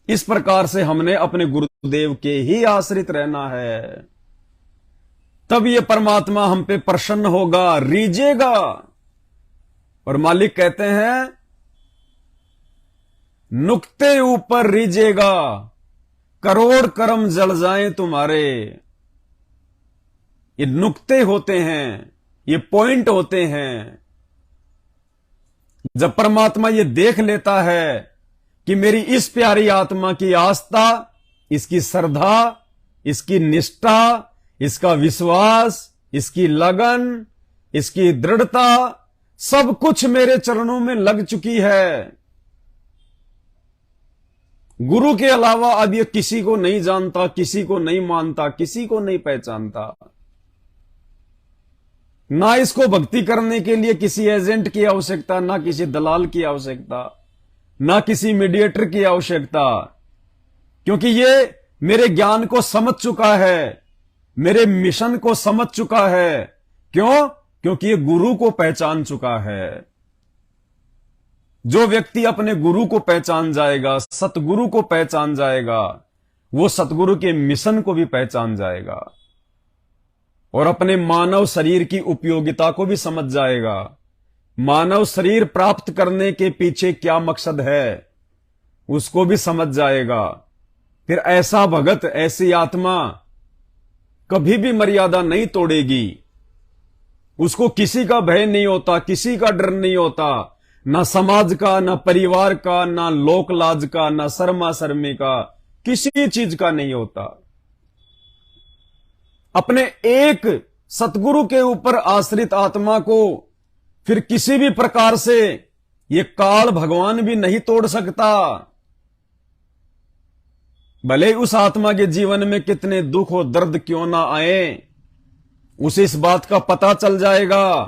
इस प्रकार से हमने अपने गुरुदेव के ही आश्रित रहना है, तब ये परमात्मा हम पे प्रसन्न होगा, रीझेगा। और मालिक कहते हैं नुक्ते ऊपर रीझेगा, करोड़ कर्म जल जाएं तुम्हारे। ये नुक्ते होते हैं, ये पॉइंट होते हैं। जब परमात्मा ये देख लेता है कि मेरी इस प्यारी आत्मा की आस्था, इसकी श्रद्धा, इसकी निष्ठा, इसका विश्वास, इसकी लगन, इसकी दृढ़ता, सब कुछ मेरे चरणों में लग चुकी है। गुरु के अलावा अब ये किसी को नहीं जानता, किसी को नहीं मानता, किसी को नहीं पहचानता। ना इसको भक्ति करने के लिए किसी एजेंट की आवश्यकता, ना किसी दलाल की आवश्यकता, ना किसी मीडिएटर की आवश्यकता, क्योंकि ये मेरे ज्ञान को समझ चुका है, मेरे मिशन को समझ चुका है। क्यों? क्योंकि ये गुरु को पहचान चुका है। जो व्यक्ति अपने गुरु को पहचान जाएगा, सतगुरु को पहचान जाएगा, वो सतगुरु के मिशन को भी पहचान जाएगा और अपने मानव शरीर की उपयोगिता को भी समझ जाएगा। मानव शरीर प्राप्त करने के पीछे क्या मकसद है उसको भी समझ जाएगा। फिर ऐसा भगत, ऐसी आत्मा कभी भी मर्यादा नहीं तोड़ेगी। उसको किसी का भय नहीं होता, किसी का डर नहीं होता, ना समाज का, ना परिवार का, ना लोक लाज का, ना शर्मा शर्मी का, किसी चीज का नहीं होता। अपने एक सतगुरु के ऊपर आश्रित आत्मा को फिर किसी भी प्रकार से ये काल भगवान भी नहीं तोड़ सकता। भले उस आत्मा के जीवन में कितने दुख और दर्द क्यों ना आए, उसे इस बात का पता चल जाएगा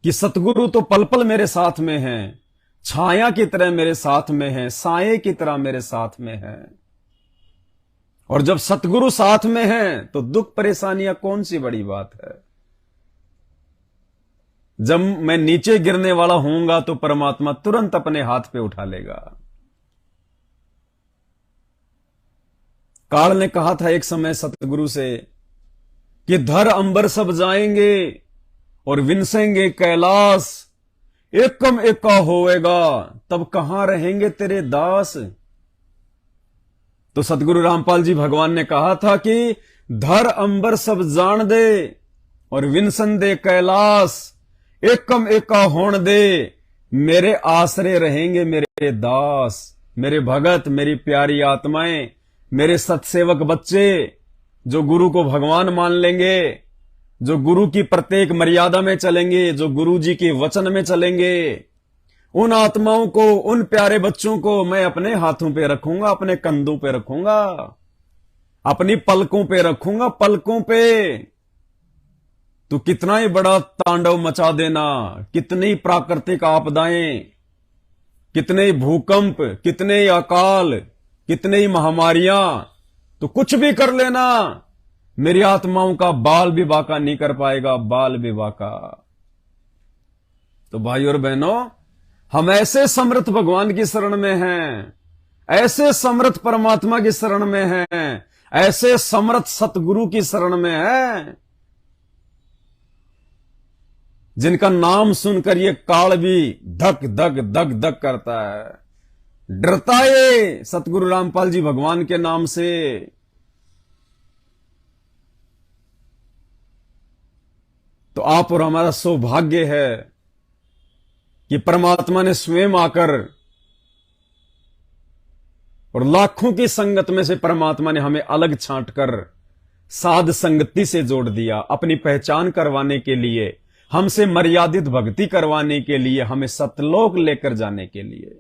कि सतगुरु तो पल पल मेरे साथ में हैं, छाया की तरह मेरे साथ में हैं, साये की तरह मेरे साथ में हैं। और जब सतगुरु साथ में हैं तो दुख परेशानियां कौन सी बड़ी बात है। जब मैं नीचे गिरने वाला होऊंगा तो परमात्मा तुरंत अपने हाथ पे उठा लेगा। काल ने कहा था एक समय सतगुरु से कि धर अंबर सब जाएंगे और विनसेंगे कैलाश, एकम एका होएगा तब कहां रहेंगे तेरे दास। तो सतगुरु रामपाल जी भगवान ने कहा था कि धर अंबर सब जान दे और विनसन दे कैलाश, एकम एका होण दे मेरे आसरे रहेंगे मेरे दास। मेरे भगत, मेरी प्यारी आत्माएं, मेरे सतसेवक बच्चे जो गुरु को भगवान मान लेंगे, जो गुरु की प्रत्येक मर्यादा में चलेंगे, जो गुरु जी के वचन में चलेंगे, उन आत्माओं को, उन प्यारे बच्चों को मैं अपने हाथों पे रखूंगा, अपने कंधों पे रखूंगा, अपनी पलकों पे रखूंगा, पलकों पे। तो कितना ही बड़ा तांडव मचा देना, कितनी प्राकृतिक आपदाएं, कितने भूकंप, कितने अकाल, कितने ही महामारियां, तो कुछ भी कर लेना, मेरी आत्माओं का बाल भी बाका नहीं कर पाएगा, बाल भी बाका। तो भाई और बहनों, हम ऐसे समर्थ भगवान की शरण में हैं, ऐसे समर्थ परमात्मा की शरण में हैं, ऐसे समर्थ सतगुरु की शरण में हैं, जिनका नाम सुनकर ये काल भी धक धक धक धक करता है। डरता है सतगुरु रामपाल जी भगवान के नाम से। तो आप और हमारा सौभाग्य है कि परमात्मा ने स्वयं आकर, और लाखों की संगत में से परमात्मा ने हमें अलग छांटकर साध संगति से जोड़ दिया, अपनी पहचान करवाने के लिए, हमसे मर्यादित भक्ति करवाने के लिए, हमें सतलोक लेकर जाने के लिए।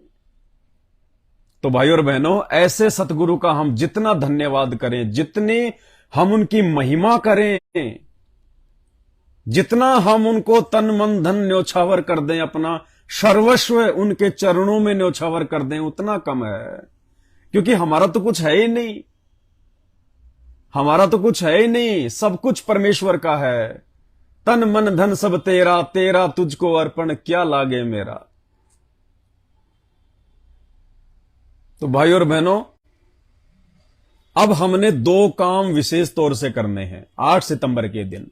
तो भाई और बहनों, ऐसे सतगुरु का हम जितना धन्यवाद करें, जितनी हम उनकी महिमा करें, जितना हम उनको तन मन धन न्योछावर कर दें, अपना सर्वस्व उनके चरणों में न्योछावर कर दें, उतना कम है। क्योंकि हमारा तो कुछ है ही नहीं, हमारा तो कुछ है ही नहीं, सब कुछ परमेश्वर का है। तन मन धन सब तेरा, तेरा तुझको अर्पण क्या लागे मेरा। तो भाई और बहनों, अब हमने दो काम विशेष तौर से करने हैं 8 सितंबर के दिन।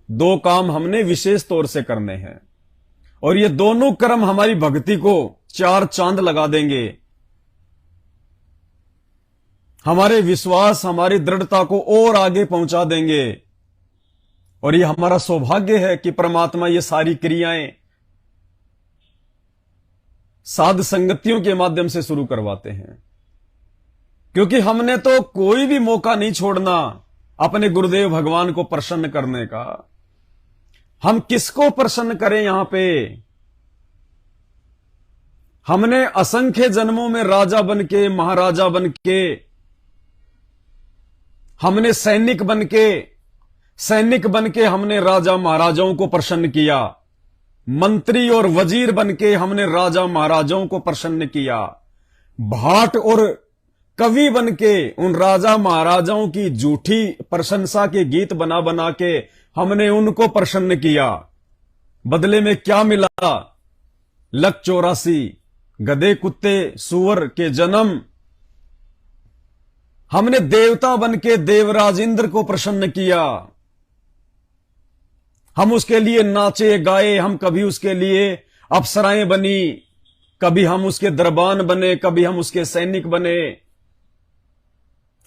दो काम हमने विशेष तौर से करने हैं, और ये दोनों कर्म हमारी भक्ति को 4 चांद लगा देंगे, हमारे विश्वास, हमारी दृढ़ता को और आगे पहुंचा देंगे। और ये हमारा सौभाग्य है कि परमात्मा ये सारी क्रियाएं साध संगतियों के माध्यम से शुरू करवाते हैं। क्योंकि हमने तो कोई भी मौका नहीं छोड़ना अपने गुरुदेव भगवान को प्रसन्न करने का। हम किसको प्रसन्न करें यहां पे? हमने असंख्य जन्मों में राजा बनके, महाराजा बनके, हमने सैनिक बनके हमने राजा महाराजाओं को प्रसन्न किया। मंत्री और वजीर बनके हमने राजा महाराजाओं को प्रसन्न किया। भाट और कवि बनके उन राजा महाराजाओं की झूठी प्रशंसा के गीत बना बना के हमने उनको प्रसन्न किया। बदले में क्या मिला? लक 84 गधे कुत्ते सुअर के जन्म। हमने देवता बनके देवराज इंद्र को प्रसन्न किया। हम उसके लिए नाचे गाए, हम कभी उसके लिए अप्सराएं बनी, कभी हम उसके दरबान बने, कभी हम उसके सैनिक बने।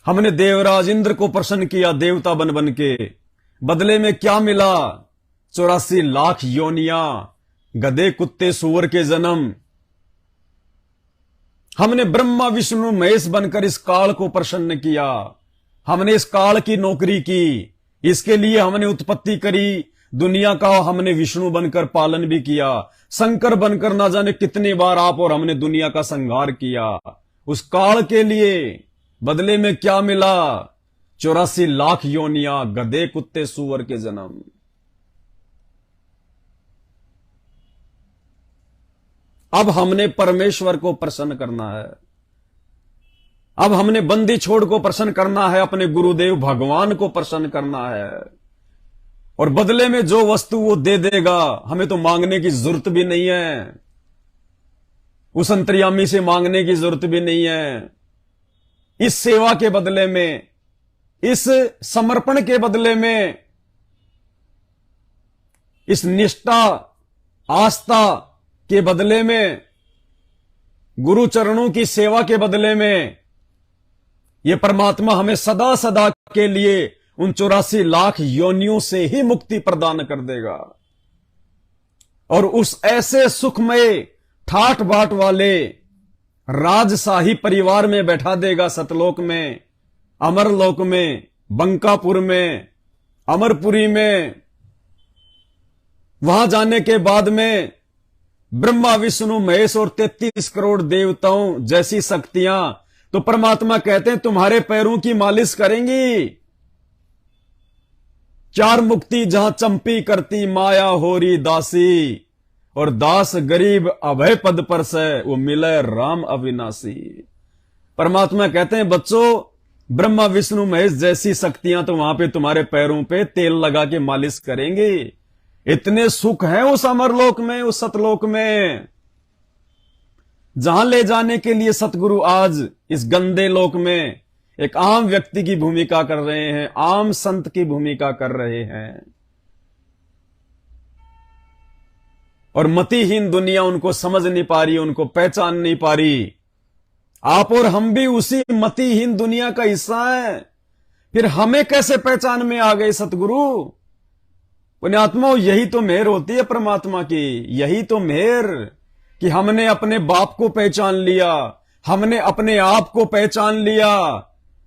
हमने देवराज इंद्र को प्रसन्न किया देवता बन बन के। बदले में क्या मिला? 84 लाख योनियां, गधे कुत्ते सुअर के जन्म। हमने ब्रह्मा विष्णु महेश बनकर इस काल को प्रसन्न किया। हमने इस काल की नौकरी की, इसके लिए हमने उत्पत्ति करी। दुनिया का हमने विष्णु बनकर पालन भी किया। शंकर बनकर ना जाने कितनी बार आप और हमने दुनिया का संहार किया उस काल के लिए। बदले में क्या मिला? 84 लाख योनियां, गधे कुत्ते सुअर के जन्म। अब हमने परमेश्वर को प्रसन्न करना है। अब हमने बंदी छोड़ को प्रसन्न करना है, अपने गुरुदेव भगवान को प्रसन्न करना है, और बदले में जो वस्तु वो दे देगा, हमें तो मांगने की जरूरत भी नहीं है, उस अंतर्यामी से मांगने की जरूरत भी नहीं है। इस सेवा के बदले में, इस समर्पण के बदले में, इस निष्ठा आस्था के बदले में, गुरु चरणों की सेवा के बदले में, ये परमात्मा हमें सदा सदा के लिए उन 84 लाख योनियों से ही मुक्ति प्रदान कर देगा, और उस ऐसे सुखमय ठाठ बाट वाले राजशाही परिवार में बैठा देगा, सतलोक में, अमरलोक में, बंकापुर में, अमरपुरी में। वहां जाने के बाद में ब्रह्मा विष्णु महेश और 33 करोड़ देवताओं जैसी शक्तियां, तो परमात्मा कहते हैं तुम्हारे पैरों की मालिश करेंगी। चार मुक्ति जहां चंपी करती माया होरी दासी, और दास गरीब अभय पद पर से वो मिले राम अविनाशी। परमात्मा कहते हैं बच्चों, ब्रह्मा विष्णु महेश जैसी शक्तियां तो वहां पे तुम्हारे पैरों पे तेल लगा के मालिश करेंगे। इतने सुख हैं उस अमरलोक में, उस सतलोक में, जहां ले जाने के लिए सतगुरु आज इस गंदे लोक में एक आम व्यक्ति की भूमिका कर रहे हैं, आम संत की भूमिका कर रहे हैं, और मतिहीन दुनिया उनको समझ नहीं पा रही, उनको पहचान नहीं पा रही। आप और हम भी उसी मतिहीन दुनिया का हिस्सा है। फिर हमें कैसे पहचान में आ गए सतगुरु? पुण्यात्मा, यही तो मेहर होती है परमात्मा की, यही तो मेहर कि हमने अपने बाप को पहचान लिया, हमने अपने आप को पहचान लिया,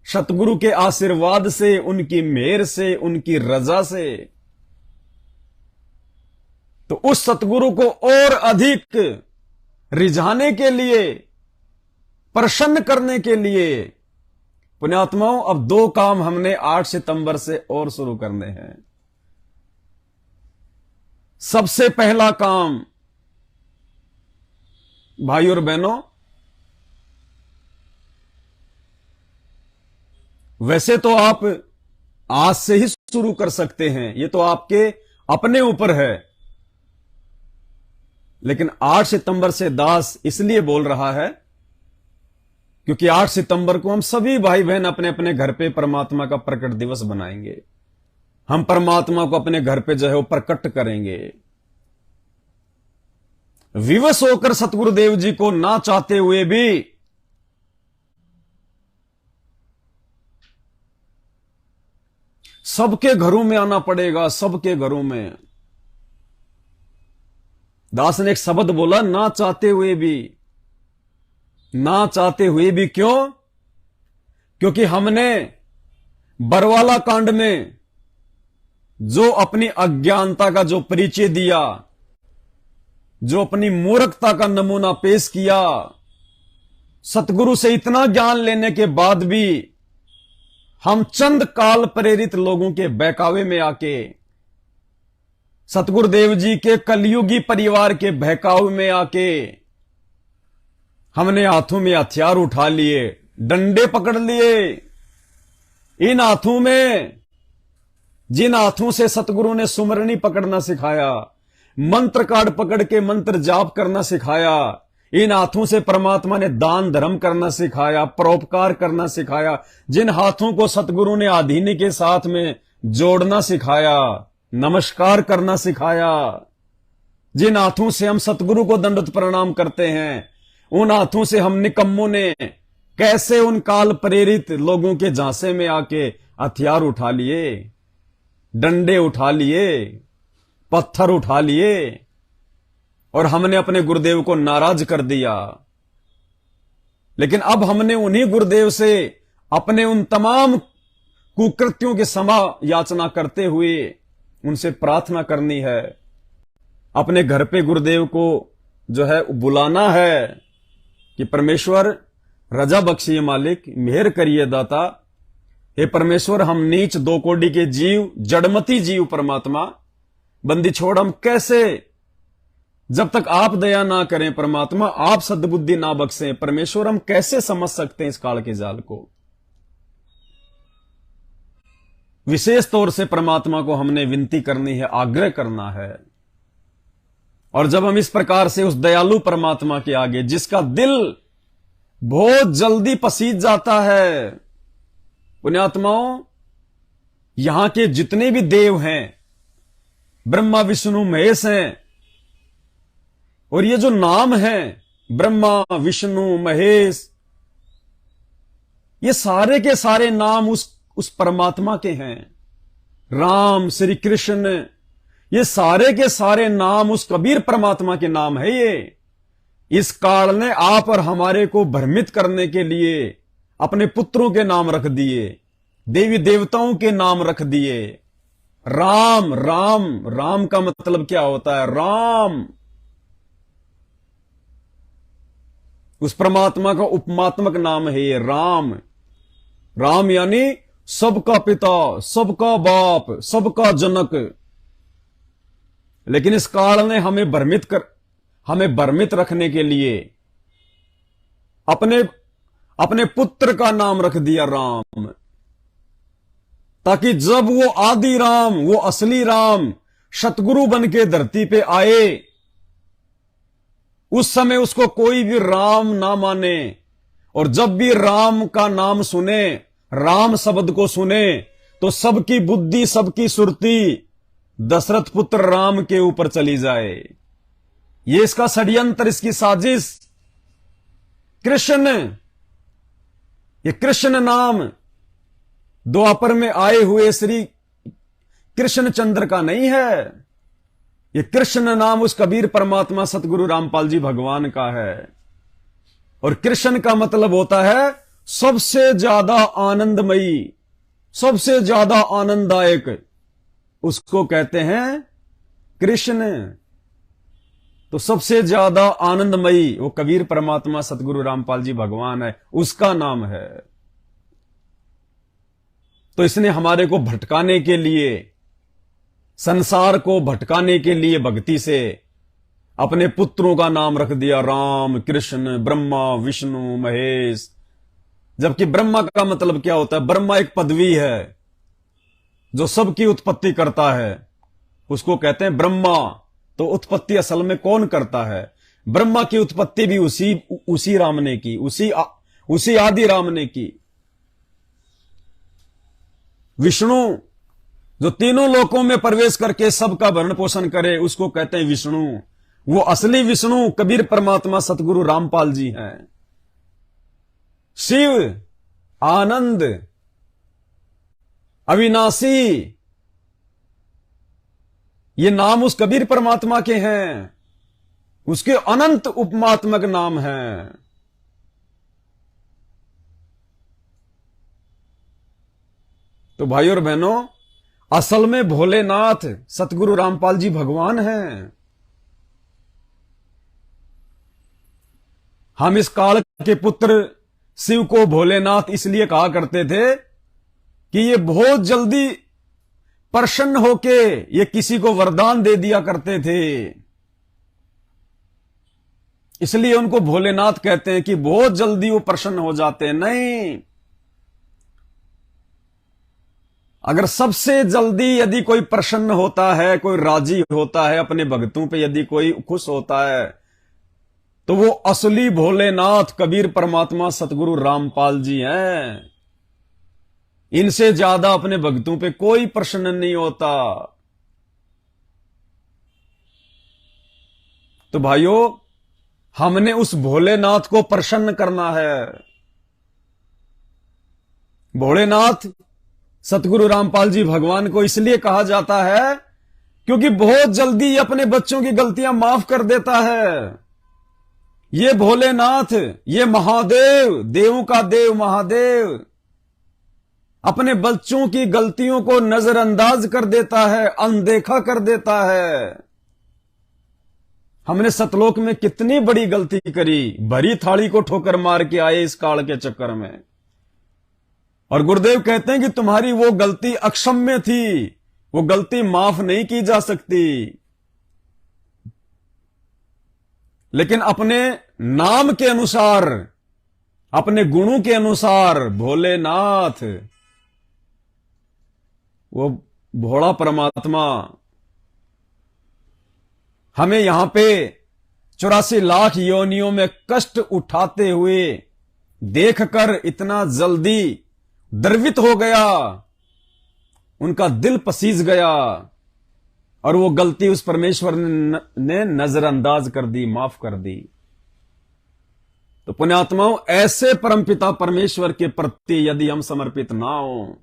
सतगुरु के आशीर्वाद से, उनकी मेहर से, उनकी रजा से। तो उस सतगुरु को और अधिक रिझाने के लिए, प्रसन्न करने के लिए, पुण्यात्माओं, अब 2 काम हमने 8 सितंबर से और शुरू करने हैं। सबसे पहला काम, भाई और बहनों, वैसे तो आप आज से ही शुरू कर सकते हैं, ये तो आपके अपने ऊपर है, लेकिन 8 सितंबर से दास इसलिए बोल रहा है क्योंकि 8 सितंबर को हम सभी भाई बहन अपने अपने घर पे परमात्मा का प्रकट दिवस बनाएंगे। हम परमात्मा को अपने घर पे जो है वो प्रकट करेंगे। विवश होकर सतगुरुदेव जी को ना चाहते हुए भी सबके घरों में आना पड़ेगा, सबके घरों में। दास ने एक शब्द बोला, ना चाहते हुए भी। ना चाहते हुए भी क्यों? क्योंकि हमने बरवाला कांड में जो अपनी अज्ञानता का जो परिचय दिया, जो अपनी मूर्खता का नमूना पेश किया, सतगुरु से इतना ज्ञान लेने के बाद भी हम चंद काल प्रेरित लोगों के बहकावे में आके, सतगुरुदेव जी के कलयुगी परिवार के बहकाव में आके, हमने हाथों में हथियार उठा लिए, डंडे पकड़ लिए। इन हाथों में, जिन हाथों से सतगुरु ने सुमरनी पकड़ना सिखाया, मंत्र कार्ड पकड़ के मंत्र जाप करना सिखाया, इन हाथों से परमात्मा ने दान धर्म करना सिखाया, परोपकार करना सिखाया, जिन हाथों को सतगुरु ने आधीनी के साथ में जोड़ना सिखाया, नमस्कार करना सिखाया, जिन हाथों से हम सतगुरु को दंडवत प्रणाम करते हैं, उन हाथों से हम निकम्मों ने कैसे उन काल प्रेरित लोगों के झांसे में आके हथियार उठा लिए, डंडे उठा लिए, पत्थर उठा लिए, और हमने अपने गुरुदेव को नाराज कर दिया। लेकिन अब हमने उन्हीं गुरुदेव से अपने उन तमाम कुकृत्यों की क्षमा याचना करते हुए उनसे प्रार्थना करनी है। अपने घर पे गुरुदेव को जो है बुलाना है कि परमेश्वर रजा बख्शिए, मालिक मेहर करिए दाता। हे परमेश्वर, हम नीच 2 कोटि के जीव, जड़मती जीव परमात्मा, बंदी छोड़ हम कैसे जब तक आप दया ना करें परमात्मा, आप सद्बुद्धि ना बख्शें परमेश्वर, हम कैसे समझ सकते हैं इस काल के जाल को। विशेष तौर से परमात्मा को हमने विनती करनी है, आग्रह करना है। और जब हम इस प्रकार से उस दयालु परमात्मा के आगे, जिसका दिल बहुत जल्दी पसीज जाता है, पुण्यात्माओं, यहां के जितने भी देव हैं, ब्रह्मा विष्णु महेश हैं, और ये जो नाम है ब्रह्मा विष्णु महेश, ये सारे के सारे नाम उस परमात्मा के हैं। राम, श्री कृष्ण, ये सारे के सारे नाम उस कबीर परमात्मा के नाम है। ये इस काल ने आप और हमारे को भ्रमित करने के लिए अपने पुत्रों के नाम रख दिए, देवी देवताओं के नाम रख दिए। राम राम राम का मतलब क्या होता है? राम उस परमात्मा का उपमात्मक नाम है ये राम। राम यानी सबका पिता, सबका बाप, सबका जनक। लेकिन इस काल ने हमें भ्रमित रखने के लिए अपने पुत्र का नाम रख दिया राम, ताकि जब वो आदि राम, वो असली राम सतगुरु बन के धरती पे आए, उस समय उसको कोई भी राम ना माने। और जब भी राम का नाम सुने, राम शब्द को सुने, तो सबकी बुद्धि, सबकी सुरती दशरथ पुत्र राम के ऊपर चली जाए। ये इसका षड्यंत्र, इसकी साजिश। कृष्ण, ये कृष्ण नाम द्वापर में आए हुए श्री कृष्णचंद्र का नहीं है। ये कृष्ण नाम उस कबीर परमात्मा सतगुरु रामपाल जी भगवान का है। और कृष्ण का मतलब होता है सबसे ज्यादा आनंदमयी, सबसे ज्यादा आनंददायक, उसको कहते हैं कृष्ण। तो सबसे ज्यादा आनंदमयी वो कबीर परमात्मा सतगुरु रामपाल जी भगवान है, उसका नाम है। तो इसने हमारे को भटकाने के लिए, संसार को भटकाने के लिए भक्ति से अपने पुत्रों का नाम रख दिया राम, कृष्ण, ब्रह्मा, विष्णु, महेश। जबकि ब्रह्मा का मतलब क्या होता है? ब्रह्मा एक पदवी है जो सबकी उत्पत्ति करता है, उसको कहते हैं ब्रह्मा। तो उत्पत्ति असल में कौन करता है? ब्रह्मा की उत्पत्ति भी उसी राम ने की, उसी आदि राम ने की। विष्णु जो तीनों लोकों में प्रवेश करके सबका भरण पोषण करे, उसको कहते हैं विष्णु। वो असली विष्णु कबीर परमात्मा सतगुरु रामपाल जी हैं। शिव, आनंद, अविनाशी, ये नाम उस कबीर परमात्मा के हैं, उसके अनंत उपमात्मक नाम हैं। तो भाई और बहनों, असल में भोलेनाथ सतगुरु रामपाल जी भगवान हैं। हम इस काल के पुत्र शिव को भोलेनाथ इसलिए कहा करते थे कि ये बहुत जल्दी प्रसन्न होके ये किसी को वरदान दे दिया करते थे, इसलिए उनको भोलेनाथ कहते हैं कि बहुत जल्दी वो प्रसन्न हो जाते हैं। नहीं, अगर सबसे जल्दी यदि कोई प्रसन्न होता है, कोई राजी होता है अपने भक्तों पे, यदि कोई खुश होता है, तो वो असली भोलेनाथ कबीर परमात्मा सतगुरु रामपाल जी हैं। इनसे ज्यादा अपने भक्तों पे कोई प्रसन्न नहीं होता। तो भाइयों, हमने उस भोलेनाथ को प्रसन्न करना है। भोलेनाथ सतगुरु रामपाल जी भगवान को इसलिए कहा जाता है क्योंकि बहुत जल्दी अपने बच्चों की गलतियां माफ कर देता है। ये भोलेनाथ, ये महादेव, देवों का देव महादेव, अपने बच्चों की गलतियों को नजरअंदाज कर देता है, अनदेखा कर देता है। हमने सतलोक में कितनी बड़ी गलती करी, भरी थाली को ठोकर मार के आए इस काल के चक्कर में। और गुरुदेव कहते हैं कि तुम्हारी वो गलती अक्षम्य थी, वो गलती माफ नहीं की जा सकती। लेकिन अपने नाम के अनुसार, अपने गुणों के अनुसार भोलेनाथ, वो भोला परमात्मा हमें यहां पे 84 लाख योनियों में कष्ट उठाते हुए देखकर इतना जल्दी द्रवित हो गया, उनका दिल पसीज गया और वो गलती उस परमेश्वर ने नजरअंदाज कर दी, माफ कर दी। तो पुण्यात्माओं, ऐसे परमपिता परमेश्वर के प्रति यदि हम समर्पित ना हो,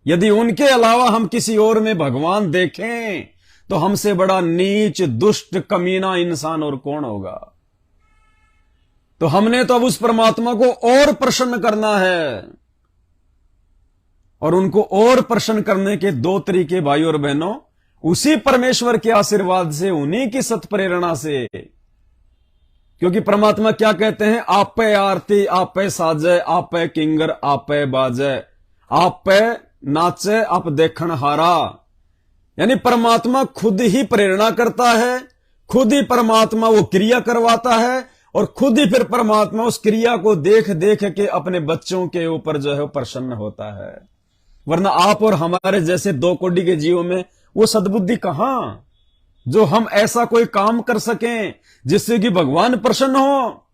यदि उनके अलावा हम किसी और में भगवान देखें, तो हमसे बड़ा नीच, दुष्ट, कमीना इंसान और कौन होगा। तो हमने तो अब उस परमात्मा को और प्रसन्न करना है, और उनको और प्रसन्न करने के दो तरीके भाई और बहनों, उसी परमेश्वर के आशीर्वाद से, उन्हीं की सत्प्रेरणा से। क्योंकि परमात्मा क्या कहते हैं, आप पे आरती, आप पे साजे, आप पे किंगर, आप पे बाजे, आप पे नाचे, आप देखण हारा। यानी परमात्मा खुद ही प्रेरणा करता है, खुद ही परमात्मा वो क्रिया करवाता है, और खुद ही फिर परमात्मा उस क्रिया को देख देख के अपने बच्चों के ऊपर जो है प्रसन्न होता है। वरना आप और हमारे जैसे 2 कोटि के जीवों में वो सद्बुद्धि कहां, जो हम ऐसा कोई काम कर सकें जिससे कि भगवान प्रसन्न हो।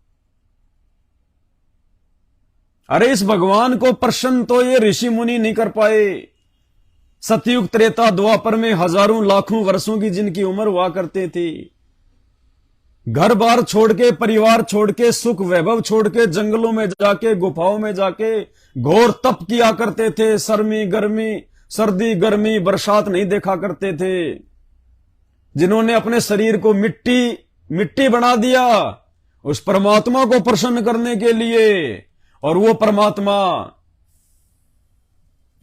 अरे इस भगवान को प्रसन्न तो ये ऋषि मुनि नहीं कर पाए। सतयुग, त्रेता, द्वापर में हजारों लाखों वर्षों की जिनकी उम्र हुआ करती थी, घर बार छोड़ के, परिवार छोड़ के, सुख वैभव छोड़ के, जंगलों में जाके, गुफाओं में जाके घोर तप किया करते थे। सर्दी गर्मी बरसात नहीं देखा करते थे। जिन्होंने अपने शरीर को मिट्टी बना दिया उस परमात्मा को प्रसन्न करने के लिए, और वो परमात्मा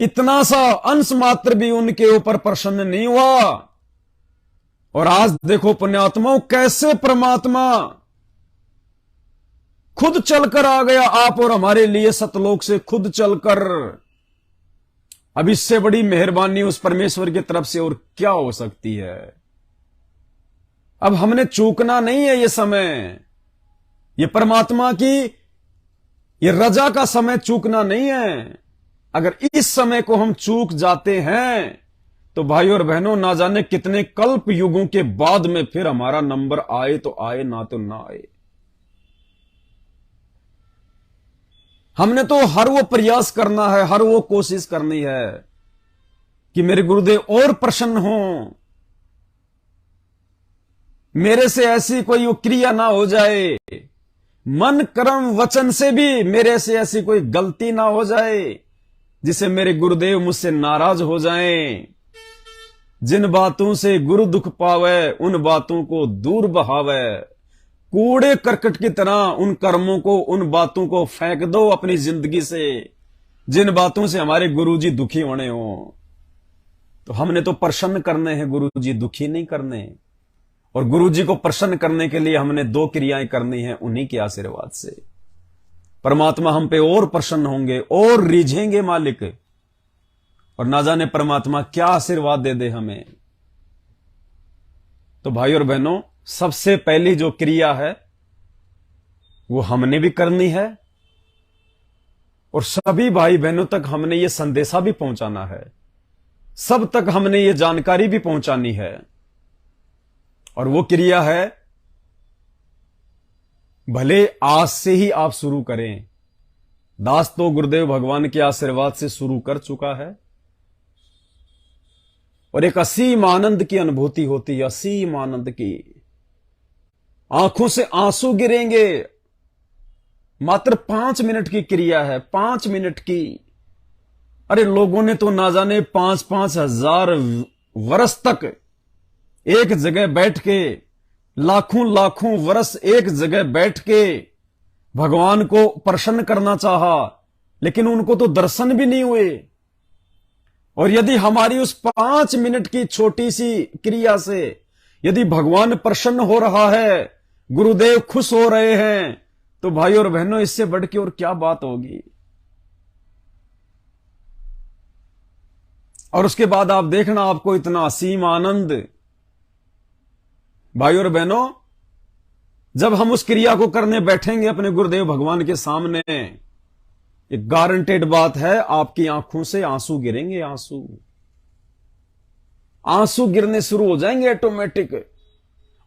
इतना सा अंश मात्र भी उनके ऊपर प्रसन्न नहीं हुआ। और आज देखो पुण्यात्माओं, कैसे परमात्मा खुद चलकर आ गया आप और हमारे लिए, सतलोक से खुद चलकर। अब इससे बड़ी मेहरबानी उस परमेश्वर की तरफ से और क्या हो सकती है। अब हमने चूकना नहीं है ये समय, ये परमात्मा की ये रजा का समय चूकना नहीं है। अगर इस समय को हम चूक जाते हैं तो भाई और बहनों, ना जाने कितने कल्प युगों के बाद में फिर हमारा नंबर आए तो आए, ना तो ना आए। हमने तो हर वो प्रयास करना है, हर वो कोशिश करनी है कि मेरे गुरुदेव और प्रसन्न हों, मेरे से ऐसी कोई वो क्रिया ना हो जाए, मन कर्म वचन से भी मेरे से ऐसी कोई गलती ना हो जाए जिसे मेरे गुरुदेव मुझसे नाराज हो जाएं। जिन बातों से गुरु दुख पावे, उन बातों को दूर बहावे। कूड़े करकट की तरह उन कर्मों को, उन बातों को फेंक दो अपनी जिंदगी से, जिन बातों से हमारे गुरुजी दुखी होने हो। तो हमने तो प्रसन्न करने हैं, गुरुजी दुखी नहीं करने। और गुरुजी को प्रसन्न करने के लिए हमने 2 क्रियाएं करनी है, उन्हीं के आशीर्वाद से परमात्मा हम पे और प्रसन्न होंगे और रिझेंगे मालिक। और ना जाने परमात्मा क्या आशीर्वाद दे दे हमें। तो भाई और बहनों, सबसे पहली जो क्रिया है वो हमने भी करनी है, और सभी भाई बहनों तक हमने ये संदेशा भी पहुंचाना है, सब तक हमने ये जानकारी भी पहुंचानी है। और वो क्रिया है, भले आज से ही आप शुरू करें। दास तो गुरुदेव भगवान के आशीर्वाद से शुरू कर चुका है, और एक असीम आनंद की अनुभूति होती है, असीम आनंद की। आंखों से आंसू गिरेंगे। मात्र 5 मिनट की क्रिया है, 5 मिनट की। अरे लोगों ने तो ना जाने 5-5 हजार वर्ष तक एक जगह बैठ के, लाखों लाखों वर्ष एक जगह बैठ के भगवान को प्रसन्न करना चाहा, लेकिन उनको तो दर्शन भी नहीं हुए। और यदि हमारी उस 5 मिनट की छोटी सी क्रिया से यदि भगवान प्रसन्न हो रहा है, गुरुदेव खुश हो रहे हैं, तो भाई और बहनों, इससे बढ़ के और क्या बात होगी। और उसके बाद आप देखना, आपको इतना असीम आनंद। भाई और बहनों, जब हम उस क्रिया को करने बैठेंगे अपने गुरुदेव भगवान के सामने, एक गारंटेड बात है, आपकी आंखों से आंसू गिरेंगे। आंसू गिरने शुरू हो जाएंगे ऑटोमेटिक।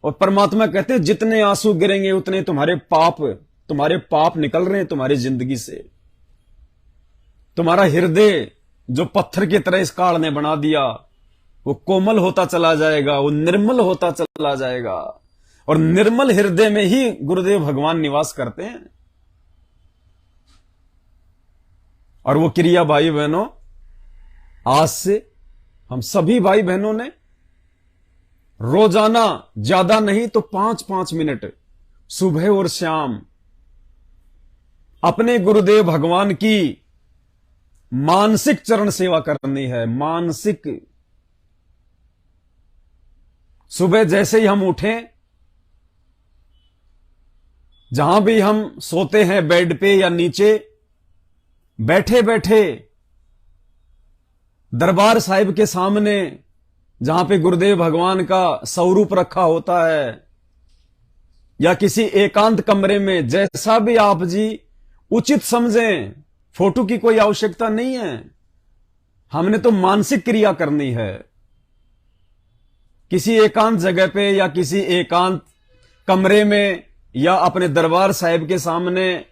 और परमात्मा कहते हैं जितने आंसू गिरेंगे उतने तुम्हारे पाप निकल रहे हैं तुम्हारी जिंदगी से। तुम्हारा हृदय जो पत्थर की तरह इस काल ने बना दिया, वो कोमल होता चला जाएगा, वो निर्मल होता चला जाएगा। और निर्मल हृदय में ही गुरुदेव भगवान निवास करते हैं। और वो क्रिया भाई बहनों, आज से हम सभी भाई बहनों ने रोजाना, ज्यादा नहीं तो 5-5 मिनट सुबह और शाम अपने गुरुदेव भगवान की मानसिक चरण सेवा करनी है। मानसिक, सुबह जैसे ही हम उठें, जहां भी हम सोते हैं बेड पे या नीचे, बैठे बैठे दरबार साहिब के सामने जहां पे गुरुदेव भगवान का स्वरूप रखा होता है, या किसी एकांत कमरे में, जैसा भी आप जी उचित समझें, फोटो की कोई आवश्यकता नहीं है। हमने तो मानसिक क्रिया करनी है। किसी एकांत जगह पे या किसी एकांत कमरे में या अपने दरबार साहिब के सामने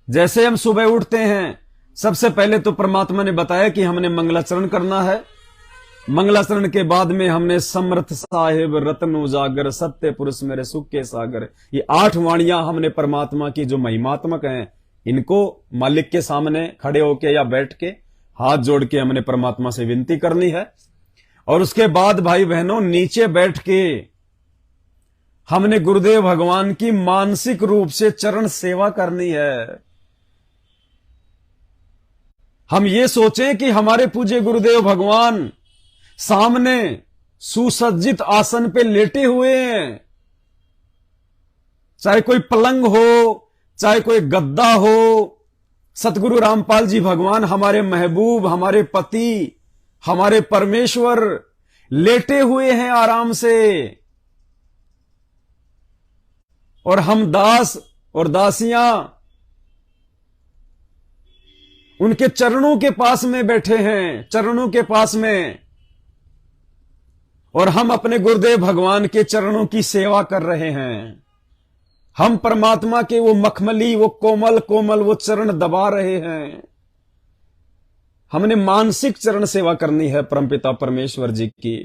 जैसे हम सुबह उठते हैं, सबसे पहले तो परमात्मा ने बताया कि हमने मंगलाचरण करना है। मंगलाचरण के बाद में हमने समर्थ साहिब, रत्न उजागर, सत्य पुरुष मेरे सुख के सागर, ये 8 वाणियां हमने परमात्मा की जो महिमात्मक हैं, इनको मालिक के सामने खड़े होके या बैठ के हाथ जोड़ के हमने परमात्मा से विनती करनी है। और उसके बाद भाई बहनों, नीचे बैठ के हमने गुरुदेव भगवान की मानसिक रूप से चरण सेवा करनी है। हम ये सोचें कि हमारे पूज्य गुरुदेव भगवान सामने सुसज्जित आसन पे लेटे हुए हैं। चाहे कोई पलंग हो, चाहे कोई गद्दा हो, सतगुरु रामपाल जी भगवान हमारे महबूब, हमारे पति, हमारे परमेश्वर लेटे हुए हैं आराम से। और हम दास और दासियां उनके चरणों के पास में बैठे हैं, चरणों के पास में, और हम अपने गुरुदेव भगवान के चरणों की सेवा कर रहे हैं। हम परमात्मा के वो मखमली, वो कोमल कोमल वो चरण दबा रहे हैं। हमने मानसिक चरण सेवा करनी है परमपिता परमेश्वर जी की।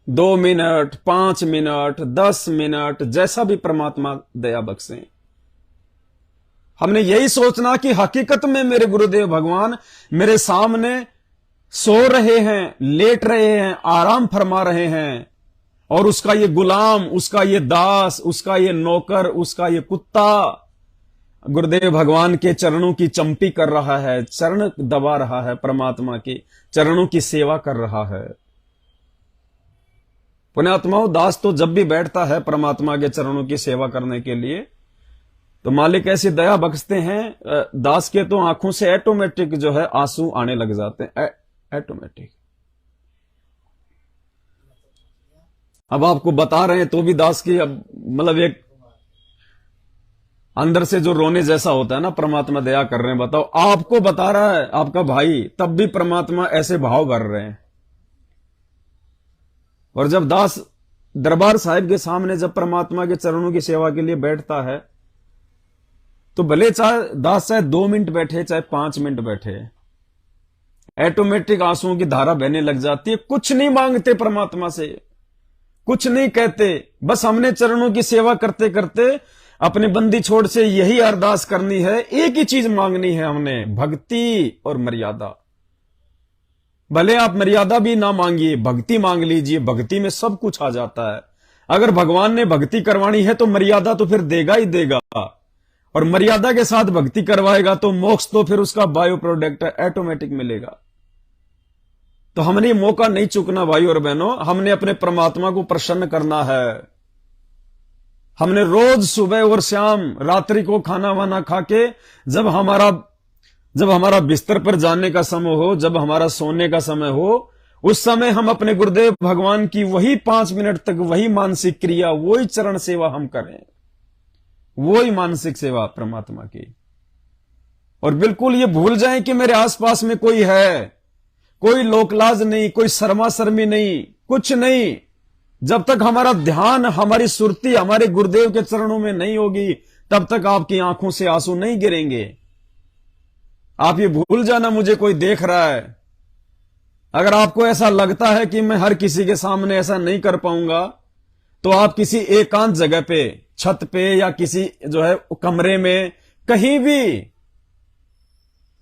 2 मिनट, 5 मिनट, 10 मिनट, जैसा भी परमात्मा दया बख्शें। हमने यही सोचना कि हकीकत में मेरे गुरुदेव भगवान मेरे सामने सो रहे हैं, लेट रहे हैं, आराम फरमा रहे हैं, और उसका ये गुलाम, उसका ये दास, उसका ये नौकर, उसका ये कुत्ता गुरुदेव भगवान के चरणों की चंपी कर रहा है, चरण दबा रहा है, परमात्मा के चरणों की सेवा कर रहा है। पुण्यात्माओं, दास तो जब भी बैठता है परमात्मा के चरणों की सेवा करने के लिए, तो मालिक ऐसी दया बख्शते हैं, दास के तो आंखों से ऑटोमेटिक जो है आंसू आने लग जाते हैं, ऑटोमेटिक। अब आपको बता रहे हैं तो भी दास की अब मतलब एक अंदर से जो रोने जैसा होता है ना, परमात्मा दया कर रहे हैं। बताओ, आपको बता रहा है आपका भाई, तब भी परमात्मा ऐसे भाव भर रहे हैं। और जब दास दरबार साहिब के सामने जब परमात्मा के चरणों की सेवा के लिए बैठता है, तो भले चाहे दास चाहे 2 मिनट बैठे, चाहे 5 मिनट बैठे, ऑटोमेटिक आंसुओं की धारा बहने लग जाती है। कुछ नहीं मांगते परमात्मा से, कुछ नहीं कहते, बस हमने चरणों की सेवा करते करते अपने बंदी छोड़ से यही अरदास करनी है, एक ही चीज मांगनी है हमने, भक्ति और मर्यादा। भले आप मर्यादा भी ना मांगिए, भक्ति मांग लीजिए, भक्ति में सब कुछ आ जाता है। अगर भगवान ने भक्ति करवानी है तो मर्यादा तो फिर देगा ही देगा, और मर्यादा के साथ भक्ति करवाएगा तो मोक्ष तो फिर उसका बायो प्रोडक्ट ऑटोमेटिक मिलेगा। तो हमने मौका नहीं चूकना भाई और बहनों, हमने अपने परमात्मा को प्रसन्न करना है। हमने रोज सुबह और शाम रात्रि को खाना वाना खा के जब हमारा बिस्तर पर जाने का समय हो, जब हमारा सोने का समय हो, उस समय हम अपने गुरुदेव भगवान की वही 5 मिनट तक वही मानसिक क्रिया, वही चरण सेवा हम करें, वही मानसिक सेवा परमात्मा की। और बिल्कुल ये भूल जाएं कि मेरे आसपास में कोई है, कोई लोकलाज नहीं, कोई शर्मा शर्मी नहीं, कुछ नहीं। जब तक हमारा ध्यान, हमारी सुरती हमारे गुरुदेव के चरणों में नहीं होगी, तब तक आपकी आंखों से आंसू नहीं गिरेंगे। आप ये भूल जाना मुझे कोई देख रहा है। अगर आपको ऐसा लगता है कि मैं हर किसी के सामने ऐसा नहीं कर पाऊंगा, तो आप किसी एकांत जगह पे, छत पे या किसी जो है कमरे में, कहीं भी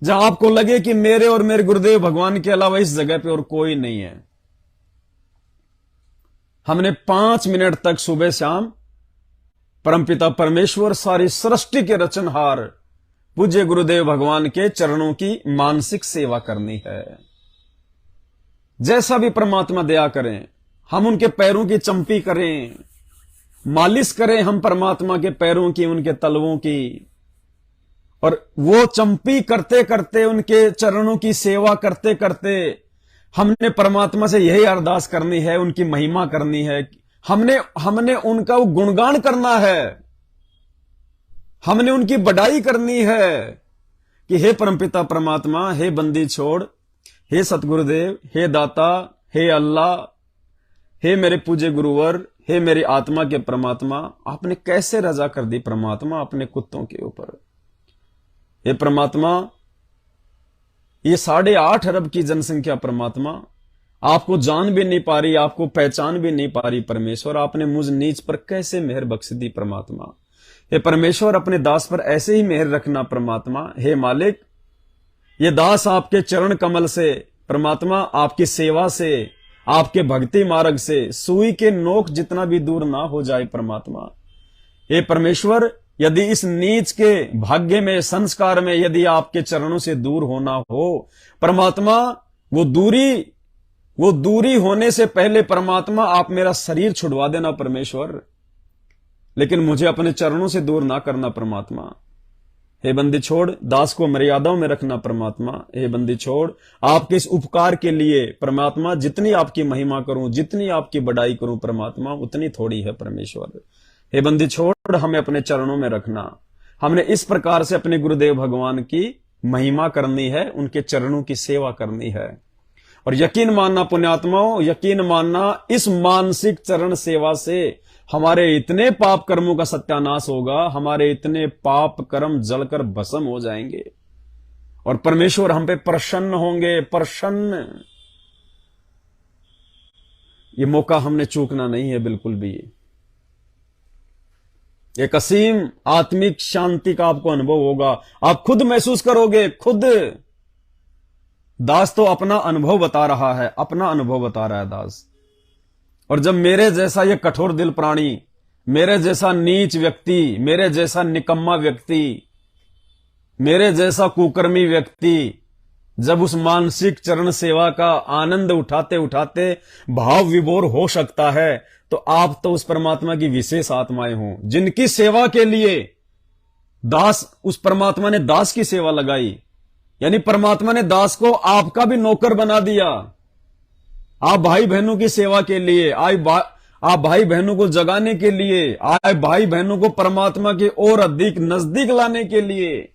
जहां आपको लगे कि मेरे और मेरे गुरुदेव भगवान के अलावा इस जगह पे और कोई नहीं है, हमने 5 मिनट तक सुबह शाम परमपिता परमेश्वर, सारी सृष्टि के रचनहार पूज्य गुरुदेव भगवान के चरणों की मानसिक सेवा करनी है। जैसा भी परमात्मा दया करें, हम उनके पैरों की चंपी करें, मालिश करें हम परमात्मा के पैरों की, उनके तलवों की। और वो चंपी करते करते, उनके चरणों की सेवा करते करते, हमने परमात्मा से यही अरदास करनी है, उनकी महिमा करनी है। हमने उनका वो गुणगान करना है, हमने उनकी बड़ाई करनी है कि हे परमपिता परमात्मा, हे बंदी छोड़, हे सतगुरुदेव, हे दाता, हे अल्लाह, हे मेरे पूज्य गुरुवर, हे मेरी आत्मा के परमात्मा, आपने कैसे रजा कर दी परमात्मा अपने कुत्तों के ऊपर। हे परमात्मा, ये 8.5 अरब की जनसंख्या परमात्मा आपको जान भी नहीं पा रही, आपको पहचान भी नहीं पा रही परमेश्वर, आपने मुझ नीच पर कैसे मेहर बख्श दी परमात्मा। हे परमेश्वर, अपने दास पर ऐसे ही मेहर रखना परमात्मा। हे मालिक, ये दास आपके चरण कमल से परमात्मा, आपकी सेवा से, आपके भक्ति मार्ग से सुई के नोक जितना भी दूर ना हो जाए परमात्मा। हे परमेश्वर, यदि इस नीच के भाग्य में, संस्कार में, यदि आपके चरणों से दूर होना हो परमात्मा, वो दूरी होने से पहले परमात्मा आप मेरा शरीर छुड़वा देना परमेश्वर, लेकिन मुझे अपने चरणों से दूर ना करना परमात्मा। हे बंदी छोड़, दास को मर्यादाओं में रखना परमात्मा। हे बंदी छोड़, आपके इस उपकार के लिए परमात्मा जितनी आपकी महिमा करूं, जितनी आपकी बड़ाई करूं परमात्मा, उतनी थोड़ी है परमेश्वर। हे बंदी छोड़, हमें अपने चरणों में रखना। हमने इस प्रकार से अपने गुरुदेव भगवान की महिमा करनी है, उनके चरणों की सेवा करनी है। और यकीन मानना पुण्यात्माओं, यकीन मानना, इस मानसिक चरण सेवा से हमारे इतने पाप कर्मों का सत्यानाश होगा, हमारे इतने पाप कर्म जलकर भस्म हो जाएंगे और परमेश्वर हम पे प्रसन्न होंगे, प्रसन्न। ये मौका हमने चूकना नहीं है बिल्कुल भी। एक असीम आत्मिक शांति का आपको अनुभव होगा, आप खुद महसूस करोगे, खुद। दास तो अपना अनुभव बता रहा है, अपना अनुभव बता रहा है दास। और जब मेरे जैसा ये कठोर दिल प्राणी, मेरे जैसा नीच व्यक्ति, मेरे जैसा निकम्मा व्यक्ति, मेरे जैसा कुकर्मी व्यक्ति जब उस मानसिक चरण सेवा का आनंद उठाते उठाते भाव विभोर हो सकता है, तो आप तो उस परमात्मा की विशेष आत्माएं हों, जिनकी सेवा के लिए दास, उस परमात्मा ने दास की सेवा लगाई। यानी परमात्मा ने दास को आपका भी नौकर बना दिया। आप भाई बहनों की सेवा के लिए आप भाई बहनों को जगाने के लिए, आप भाई बहनों को परमात्मा के और अधिक नजदीक लाने के लिए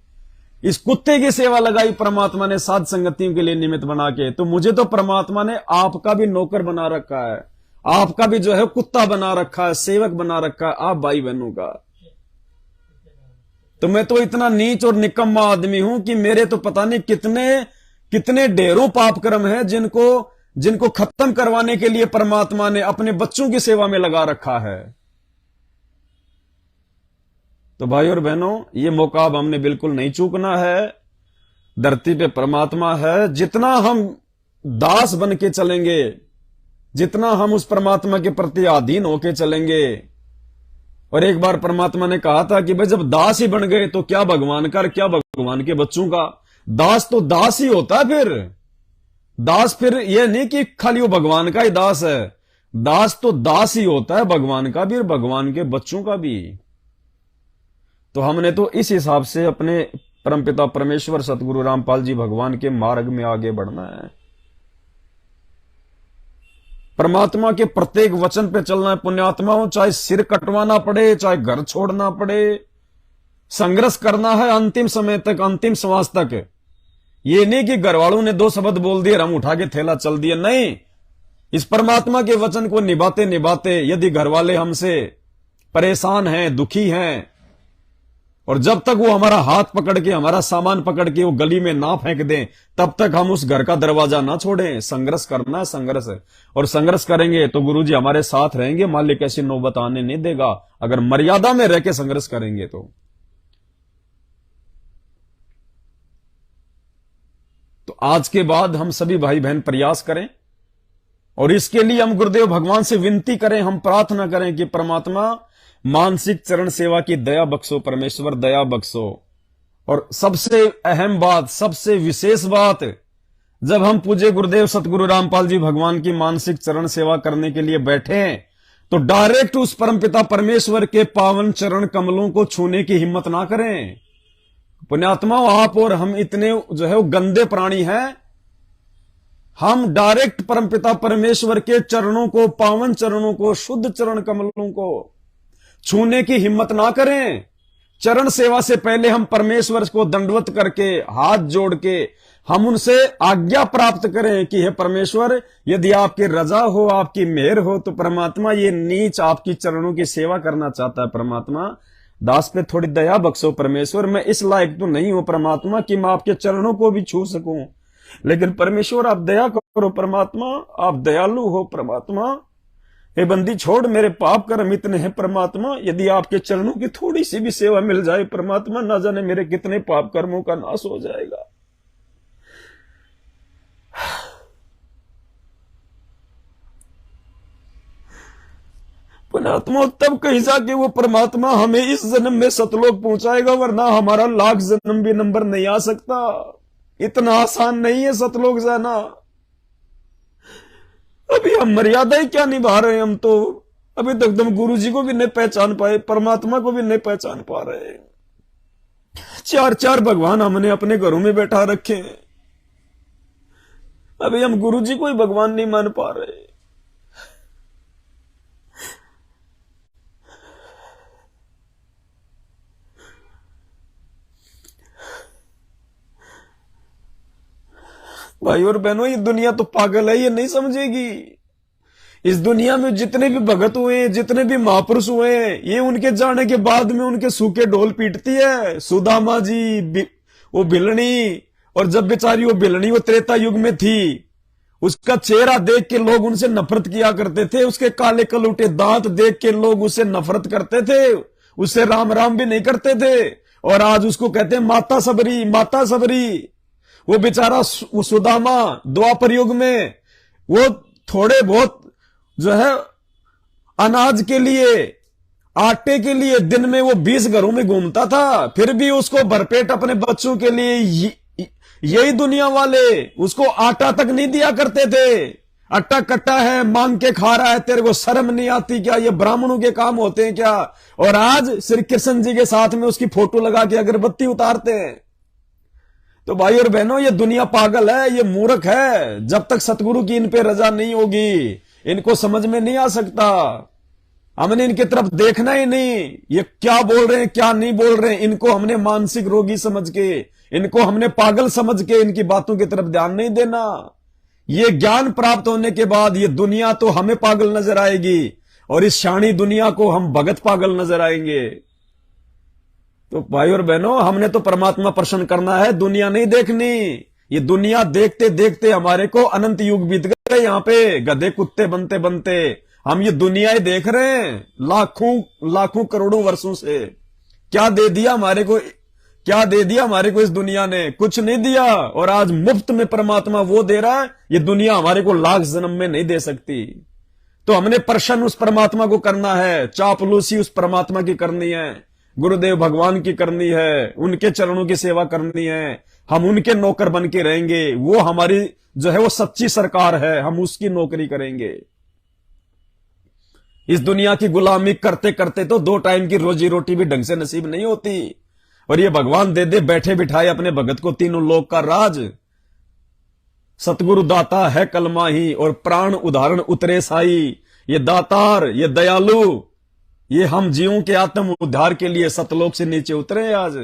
इस कुत्ते की सेवा लगाई परमात्मा ने, साध संगतियों के लिए निमित्त बना के। तो मुझे तो परमात्मा ने आपका भी नौकर बना रखा है, आपका भी जो है कुत्ता बना रखा है, सेवक बना रखा है, आप भाई बहनों का। तो मैं तो इतना नीच और निकम्मा आदमी हूं कि मेरे तो पता नहीं कितने ढेरों पाप कर्म है जिनको खत्म करवाने के लिए परमात्मा ने अपने बच्चों की सेवा में लगा रखा है। तो भाई और बहनों, ये मौका अब हमने बिल्कुल नहीं चूकना है। धरती पे परमात्मा है, जितना हम दास बन के चलेंगे, जितना हम उस परमात्मा के प्रति अधीन होके चलेंगे। और एक बार परमात्मा ने कहा था कि भाई जब दास ही बन गए तो क्या भगवान का, क्या भगवान के बच्चों का। दास तो दास ही होता है। फिर दास फिर यह नहीं कि खाली वो भगवान का ही दास है, दास तो दास ही होता है, भगवान का भी और भगवान के बच्चों का भी। तो हमने तो इस हिसाब से अपने परमपिता परमेश्वर सतगुरु रामपाल जी भगवान के मार्ग में आगे बढ़ना है। परमात्मा के प्रत्येक वचन पे चलना है पुण्यात्माओं, चाहे सिर कटवाना पड़े, चाहे घर छोड़ना पड़े, संघर्ष करना है अंतिम समय तक, अंतिम श्वास तक। ये नहीं कि घर वालों ने 2 शब्द बोल दिए हम उठा के थैला चल दिया, नहीं। इस परमात्मा के वचन को निभाते निभाते यदि घर वाले हमसे परेशान हैं, दुखी हैं, और जब तक वो हमारा हाथ पकड़ के, हमारा सामान पकड़ के वो गली में ना फेंक दें, तब तक हम उस घर का दरवाजा ना छोड़ें। संघर्ष करना है, संघर्ष है। और संघर्ष करेंगे तो गुरुजी हमारे साथ रहेंगे, मालिक ऐसी नौबत आने नहीं देगा, अगर मर्यादा में रह के संघर्ष करेंगे तो आज के बाद हम सभी भाई बहन प्रयास करें, और इसके लिए हम गुरुदेव भगवान से विनती करें, हम प्रार्थना करें कि परमात्मा मानसिक चरण सेवा की दया बख्शो, परमेश्वर दया बख्शो। और सबसे अहम बात, सबसे विशेष बात, जब हम पूज्य गुरुदेव सतगुरु रामपाल जी भगवान की मानसिक चरण सेवा करने के लिए बैठे तो डायरेक्ट उस परमपिता परमेश्वर के पावन चरण कमलों को छूने की हिम्मत ना करें। पुण्यात्मा, आप और हम इतने जो है वो गंदे प्राणी हैं, हम डायरेक्ट परमपिता परमेश्वर के चरणों को, पावन चरणों को, शुद्ध चरण कमलों को छूने की हिम्मत ना करें। चरण सेवा से पहले हम परमेश्वर को दंडवत करके, हाथ जोड़ के हम उनसे आज्ञा प्राप्त करें कि हे परमेश्वर, यदि आपकी रजा हो, आपकी मेहर हो तो परमात्मा ये नीच आपकी चरणों की सेवा करना चाहता है। परमात्मा दास पे थोड़ी दया बख्शो परमेश्वर, मैं इस लायक तो नहीं हूं परमात्मा कि मैं आपके चरणों को भी छू सकूं, लेकिन परमेश्वर आप दया करो परमात्मा, आप दयालु हो परमात्मा। हे बंदी छोड़, मेरे पाप कर्म इतने हैं परमात्मा, यदि आपके चरणों की थोड़ी सी भी सेवा मिल जाए परमात्मा, ना जाने मेरे कितने पाप कर्मों का नाश हो जाएगा। पुण्यात्मा, तब कहीं जाके वो परमात्मा हमें इस जन्म में सतलोक पहुंचाएगा, वरना हमारा लाख जन्म भी नंबर नहीं आ सकता। इतना आसान नहीं है सतलोक जाना। अभी हम मर्यादा ही क्या निभा रहे हैं, हम तो अभी तक हम गुरु जी को भी नहीं पहचान पाए, परमात्मा को भी नहीं पहचान पा रहे। 4 भगवान हमने अपने घरों में बैठा रखे हैं, अभी हम गुरु जी को ही भगवान नहीं मान पा रहे। भाई और बहनों, ये दुनिया तो पागल है, ये नहीं समझेगी। इस दुनिया में जितने भी भगत हुए, जितने भी महापुरुष हुए, ये उनके जाने के बाद में उनके सूखे ढोल पीटती है। सुदामा जी, वो भिलनी, और जब बेचारी वो भिलनी वो त्रेता युग में थी, उसका चेहरा देख के लोग उनसे नफरत किया करते थे, उसके काले कलूटे दांत देख के लोग उससे नफरत करते थे, उससे राम राम भी नहीं करते थे। और आज उसको कहते हैं माता सबरी, माता सबरी। वो बेचारा सुदामा द्वापर युग में वो थोड़े बहुत जो है अनाज के लिए, आटे के लिए दिन में वो 20 घरों में घूमता था, फिर भी उसको भरपेट अपने बच्चों के लिए यही दुनिया वाले उसको आटा तक नहीं दिया करते थे। अट्टा कट्टा है, मांग के खा रहा है, तेरे को शर्म नहीं आती क्या? ये ब्राह्मणों के काम होते हैं क्या? और आज श्री कृष्ण जी के साथ में उसकी फोटो लगा के अगरबत्ती उतारते हैं। तो भाई और बहनों, ये दुनिया पागल है, ये मूर्ख है। जब तक सतगुरु की इन पे रजा नहीं होगी, इनको समझ में नहीं आ सकता। हमने इनकी तरफ देखना ही नहीं, ये क्या बोल रहे हैं क्या नहीं बोल रहे हैं, इनको हमने मानसिक रोगी समझ के, इनको हमने पागल समझ के इनकी बातों की तरफ ध्यान नहीं देना। ये ज्ञान प्राप्त होने के बाद ये दुनिया तो हमें पागल नजर आएगी, और इस शानी दुनिया को हम भगत पागल नजर आएंगे। तो भाई और बहनों, हमने तो परमात्मा प्रसन्न करना है, दुनिया नहीं देखनी। ये दुनिया देखते देखते हमारे को अनंत युग बीत गए, यहाँ पे गधे कुत्ते बनते बनते हम ये दुनिया ही देख रहे हैं। लाखों करोड़ों वर्षों से क्या दे दिया हमारे को, क्या दे दिया हमारे को इस दुनिया ने? कुछ नहीं दिया। और आज मुफ्त में परमात्मा वो दे रहा है, ये दुनिया हमारे को लाख जन्म में नहीं दे सकती। तो हमने प्रसन्न उस परमात्मा को करना है, चापलूसी उस परमात्मा की करनी है, गुरुदेव भगवान की करनी है, उनके चरणों की सेवा करनी है। हम उनके नौकर बन के रहेंगे, वो हमारी जो है वो सच्ची सरकार है, हम उसकी नौकरी करेंगे। इस दुनिया की गुलामी करते करते तो 2 टाइम की रोजी रोटी भी ढंग से नसीब नहीं होती, और ये भगवान दे दे बैठे बिठाए अपने भगत को 3 लोक का राज। सतगुरु दाता है कलमा ही और प्राण उदाहरण उतरे साई। ये दातार, ये दयालु, ये हम जीवों के आत्म उद्धार के लिए सतलोक से नीचे उतरे आज।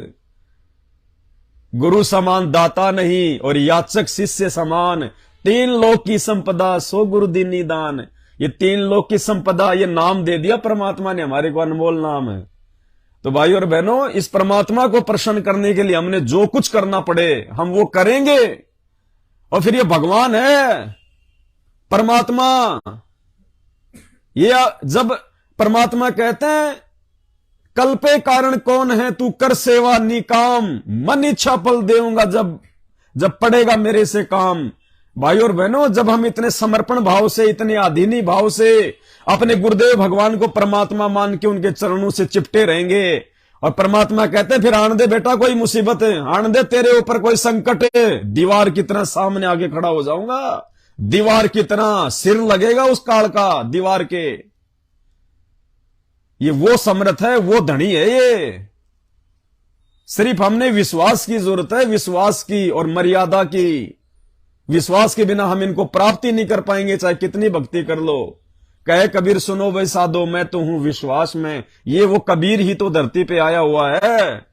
गुरु समान दाता नहीं और याचक शिष्य समान। 3 लोक की संपदा सो गुरु दीनी दान। ये 3 लोक की संपदा, ये नाम दे दिया परमात्मा ने, हमारे को अनमोल नाम है। तो भाई और बहनों, इस परमात्मा को प्रसन्न करने के लिए हमने जो कुछ करना पड़े हम वो करेंगे। और फिर ये भगवान है परमात्मा। ये जब परमात्मा कहते हैं कल पे कारण कौन है, तू कर सेवा निकाम, मन इच्छा फल देऊंगा जब पड़ेगा मेरे से काम। भाई और बहनों, जब हम इतने समर्पण भाव से, इतने अधीनी भाव से अपने गुरुदेव भगवान को परमात्मा मान के उनके चरणों से चिपटे रहेंगे, और परमात्मा कहते हैं फिर आने दे बेटा कोई मुसीबत है, आने दे तेरे ऊपर कोई संकट है, दीवार की तरह सामने आगे खड़ा हो जाऊंगा, दीवार की तरह सिर लगेगा उस काल का दीवार के। ये वो समर्थ है, वो धनी है। ये सिर्फ हमने विश्वास की जरूरत है, विश्वास की और मर्यादा की। विश्वास के बिना हम इनको प्राप्ति नहीं कर पाएंगे, चाहे कितनी भक्ति कर लो। कहे कबीर सुनो भाई साधो, मैं तो हूं विश्वास में। ये वो कबीर ही तो धरती पे आया हुआ है।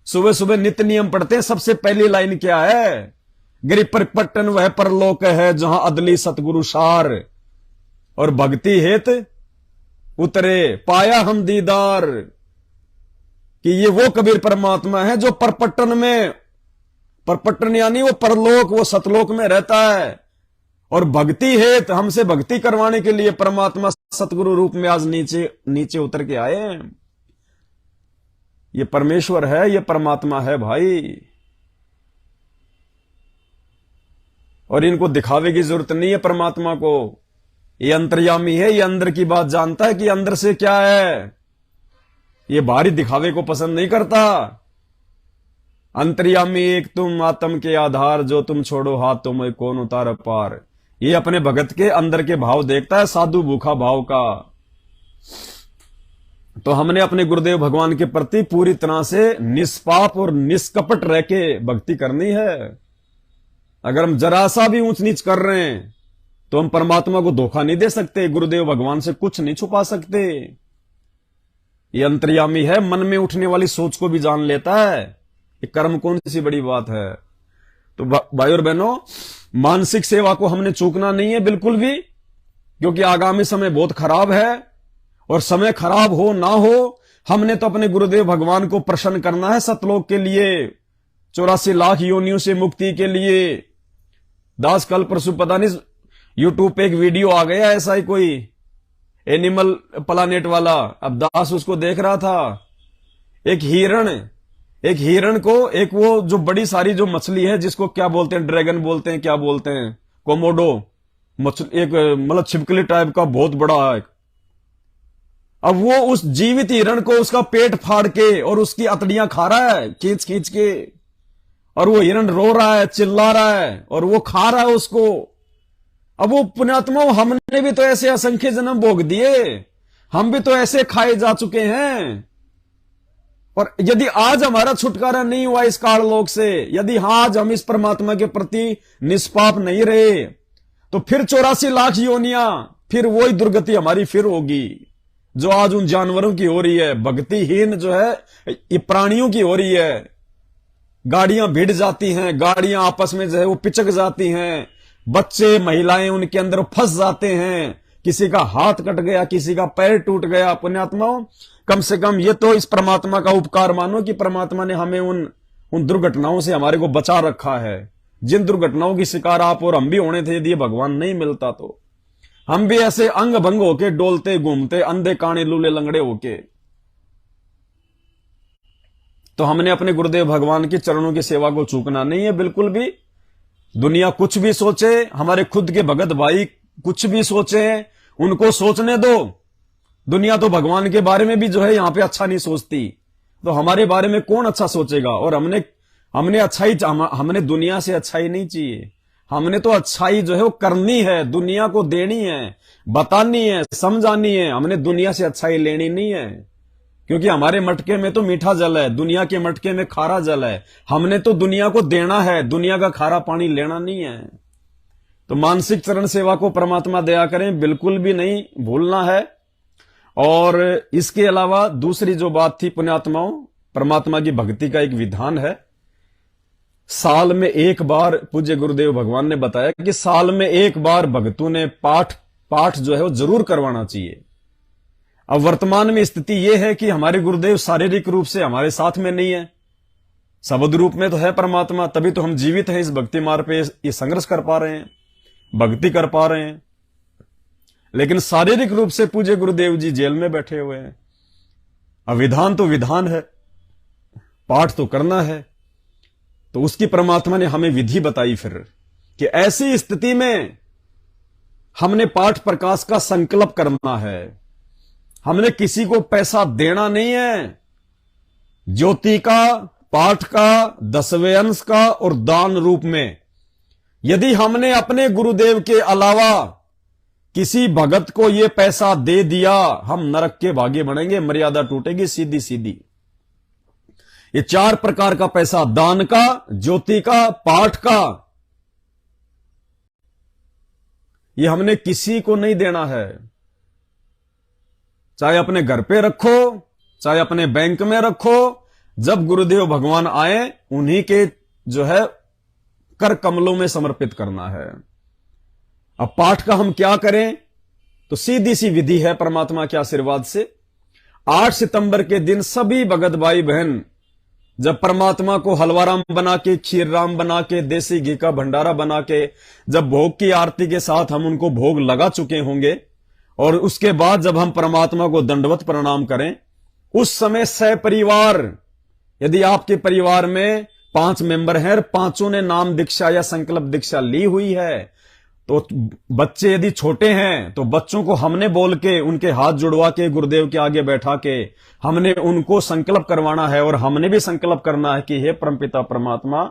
सुबह सुबह नित्य नियम पढ़ते हैं, सबसे पहली लाइन क्या है? गिरि परपट्टन वह परलोक है जहां अदली सतगुरु सार, और भक्ति हेत उतरे पाया हम दीदार। कि ये वो कबीर परमात्मा है जो परपट्टन में, परपट्टन यानी वो परलोक, वो सतलोक में रहता है, और भक्ति हेत हमसे भक्ति करवाने के लिए परमात्मा सतगुरु रूप में आज नीचे उतर के आए हैं। ये परमेश्वर है, ये परमात्मा है भाई। और इनको दिखावे की जरूरत नहीं है परमात्मा को। ये अंतर्यामी है, ये अंदर की बात जानता है कि अंदर से क्या है। ये बाहरी दिखावे को पसंद नहीं करता। अंतर्यामी एक तुम आत्म के आधार, जो तुम छोड़ो हाथ तुम्हें कौन उतार पार। ये अपने भगत के अंदर के भाव देखता है, साधु भूखा भाव का। तो हमने अपने गुरुदेव भगवान के प्रति पूरी तरह से निष्पाप और निष्कपट रह के भक्ति करनी है। अगर हम जरा सा भी ऊंच नीच कर रहे हैं तो हम परमात्मा को धोखा नहीं दे सकते, गुरुदेव भगवान से कुछ नहीं छुपा सकते। ये अंतर्यामी है, मन में उठने वाली सोच को भी जान लेता है। ये कर्म कौन सी बड़ी बात है। तो भाई और बहनों, मानसिक सेवा को हमने चूकना नहीं है बिल्कुल भी, क्योंकि आगामी समय बहुत खराब है। और समय खराब हो ना हो, हमने तो अपने गुरुदेव भगवान को प्रसन्न करना है सतलोक के लिए, 84 लाख योनियों से मुक्ति के लिए। दास कल परसों पता नहीं यूट्यूब पे एक वीडियो आ गया ऐसा ही कोई एनिमल प्लानेट वाला। अब दास उसको देख रहा था। एक हिरण को, एक वो जो बड़ी सारी जो मछली है जिसको क्या बोलते हैं, ड्रैगन बोलते हैं, क्या बोलते हैं, कोमोडो मछली, एक मतलब छिपकली टाइप का बहुत बड़ा है। अब वो उस जीवित हिरण को उसका पेट फाड़ के और उसकी अतड़ियां खा रहा है खींच खींच के, और वो हिरण रो रहा है, चिल्ला रहा है, और वो खा रहा है उसको। अब वो पुण्यात्मा, हमने भी तो ऐसे असंख्य जन्म भोग दिए, हम भी तो ऐसे खाए जा चुके हैं। और यदि आज हमारा छुटकारा नहीं हुआ इस काल लोक से, यदि आज हम इस परमात्मा के प्रति निष्पाप नहीं रहे, तो फिर 84 लाख योनियां, फिर वही दुर्गति हमारी फिर होगी जो आज उन जानवरों की हो रही है। भक्तिहीन जो है ये प्राणियों की हो रही है। गाड़ियां भिड़ जाती हैं, गाड़ियां आपस में जो है वो पिचक जाती हैं, बच्चे महिलाएं उनके अंदर फंस जाते हैं, किसी का हाथ कट गया, किसी का पैर टूट गया। पुण्यात्माओं, कम से कम ये तो इस परमात्मा का उपकार मानो कि परमात्मा ने हमें उन दुर्घटनाओं से हमारे को बचा रखा है, जिन दुर्घटनाओं की शिकार आप और हम भी होने थे। यदि भगवान नहीं मिलता तो हम भी ऐसे अंग भंग होके डोलते घूमते, अंधे काने लूले लंगड़े होके। तो हमने अपने गुरुदेव भगवान के चरणों की सेवा को चूकना नहीं है बिल्कुल भी। दुनिया कुछ भी सोचे, हमारे खुद के भगत भाई कुछ भी सोचे, उनको सोचने दो। दुनिया तो भगवान के बारे में भी जो है यहां पे अच्छा नहीं सोचती, तो हमारे बारे में कौन अच्छा सोचेगा। और हमने अच्छाई, हमने दुनिया से अच्छाई नहीं चाहिए, हमने तो अच्छाई जो है वो करनी है, दुनिया को देनी है, बतानी है, समझानी है। हमने दुनिया से अच्छाई लेनी नहीं है, क्योंकि हमारे मटके में तो मीठा जल है, दुनिया के मटके में खारा जल है। हमने तो दुनिया को देना है, दुनिया का खारा पानी लेना नहीं है। तो मानसिक चरण सेवा को परमात्मा दया करें, बिल्कुल भी नहीं भूलना है। और इसके अलावा दूसरी जो बात थी पुण्यात्माओं, परमात्मा की भक्ति का एक विधान है। साल में एक बार पूज्य गुरुदेव भगवान ने बताया कि साल में एक बार भक्तों ने पाठ जो है वो जरूर करवाना चाहिए। अब वर्तमान में स्थिति यह है कि हमारे गुरुदेव शारीरिक रूप से हमारे साथ में नहीं है, शब्द रूप में तो है परमात्मा, तभी तो हम जीवित हैं, इस भक्ति मार्ग पे ये संघर्ष कर पा रहे हैं, भक्ति कर पा रहे हैं। लेकिन शारीरिक रूप से पूज्य गुरुदेव जी जेल में बैठे हुए हैं। अब विधान तो विधान है, पाठ तो करना है, तो उसकी परमात्मा ने हमें विधि बताई फिर कि ऐसी स्थिति में हमने पाठ प्रकाश का संकल्प करना है। हमने किसी को पैसा देना नहीं है। ज्योति का, पाठ का, 10वें अंश का और दान रूप में यदि हमने अपने गुरुदेव के अलावा किसी भगत को यह पैसा दे दिया, हम नरक के भागी बनेंगे, मर्यादा टूटेगी सीधी सीधी। ये 4 प्रकार का पैसा, दान का, ज्योति का, पाठ का, ये हमने किसी को नहीं देना है। चाहे अपने घर पे रखो, चाहे अपने बैंक में रखो, जब गुरुदेव भगवान आए उन्हीं के जो है कर कमलों में समर्पित करना है। अब पाठ का हम क्या करें, तो सीधी सी विधि है परमात्मा के आशीर्वाद से। 8 सितंबर के दिन सभी भगत भाई बहन जब परमात्मा को हलवाराम बना के, खीर राम बना के, देसी घी का भंडारा बना के, जब भोग की आरती के साथ हम उनको भोग लगा चुके होंगे और उसके बाद जब हम परमात्मा को दंडवत प्रणाम करें, उस समय सपरिवार, यदि आपके परिवार में 5 मेंबर हैं और 5 ने नाम दीक्षा या संकल्प दीक्षा ली हुई है, तो बच्चे यदि छोटे हैं तो बच्चों को हमने बोल के, उनके हाथ जुड़वा के गुरुदेव के आगे बैठा के हमने उनको संकल्प करवाना है। और हमने भी संकल्प करना है कि हे परमपिता परमात्मा,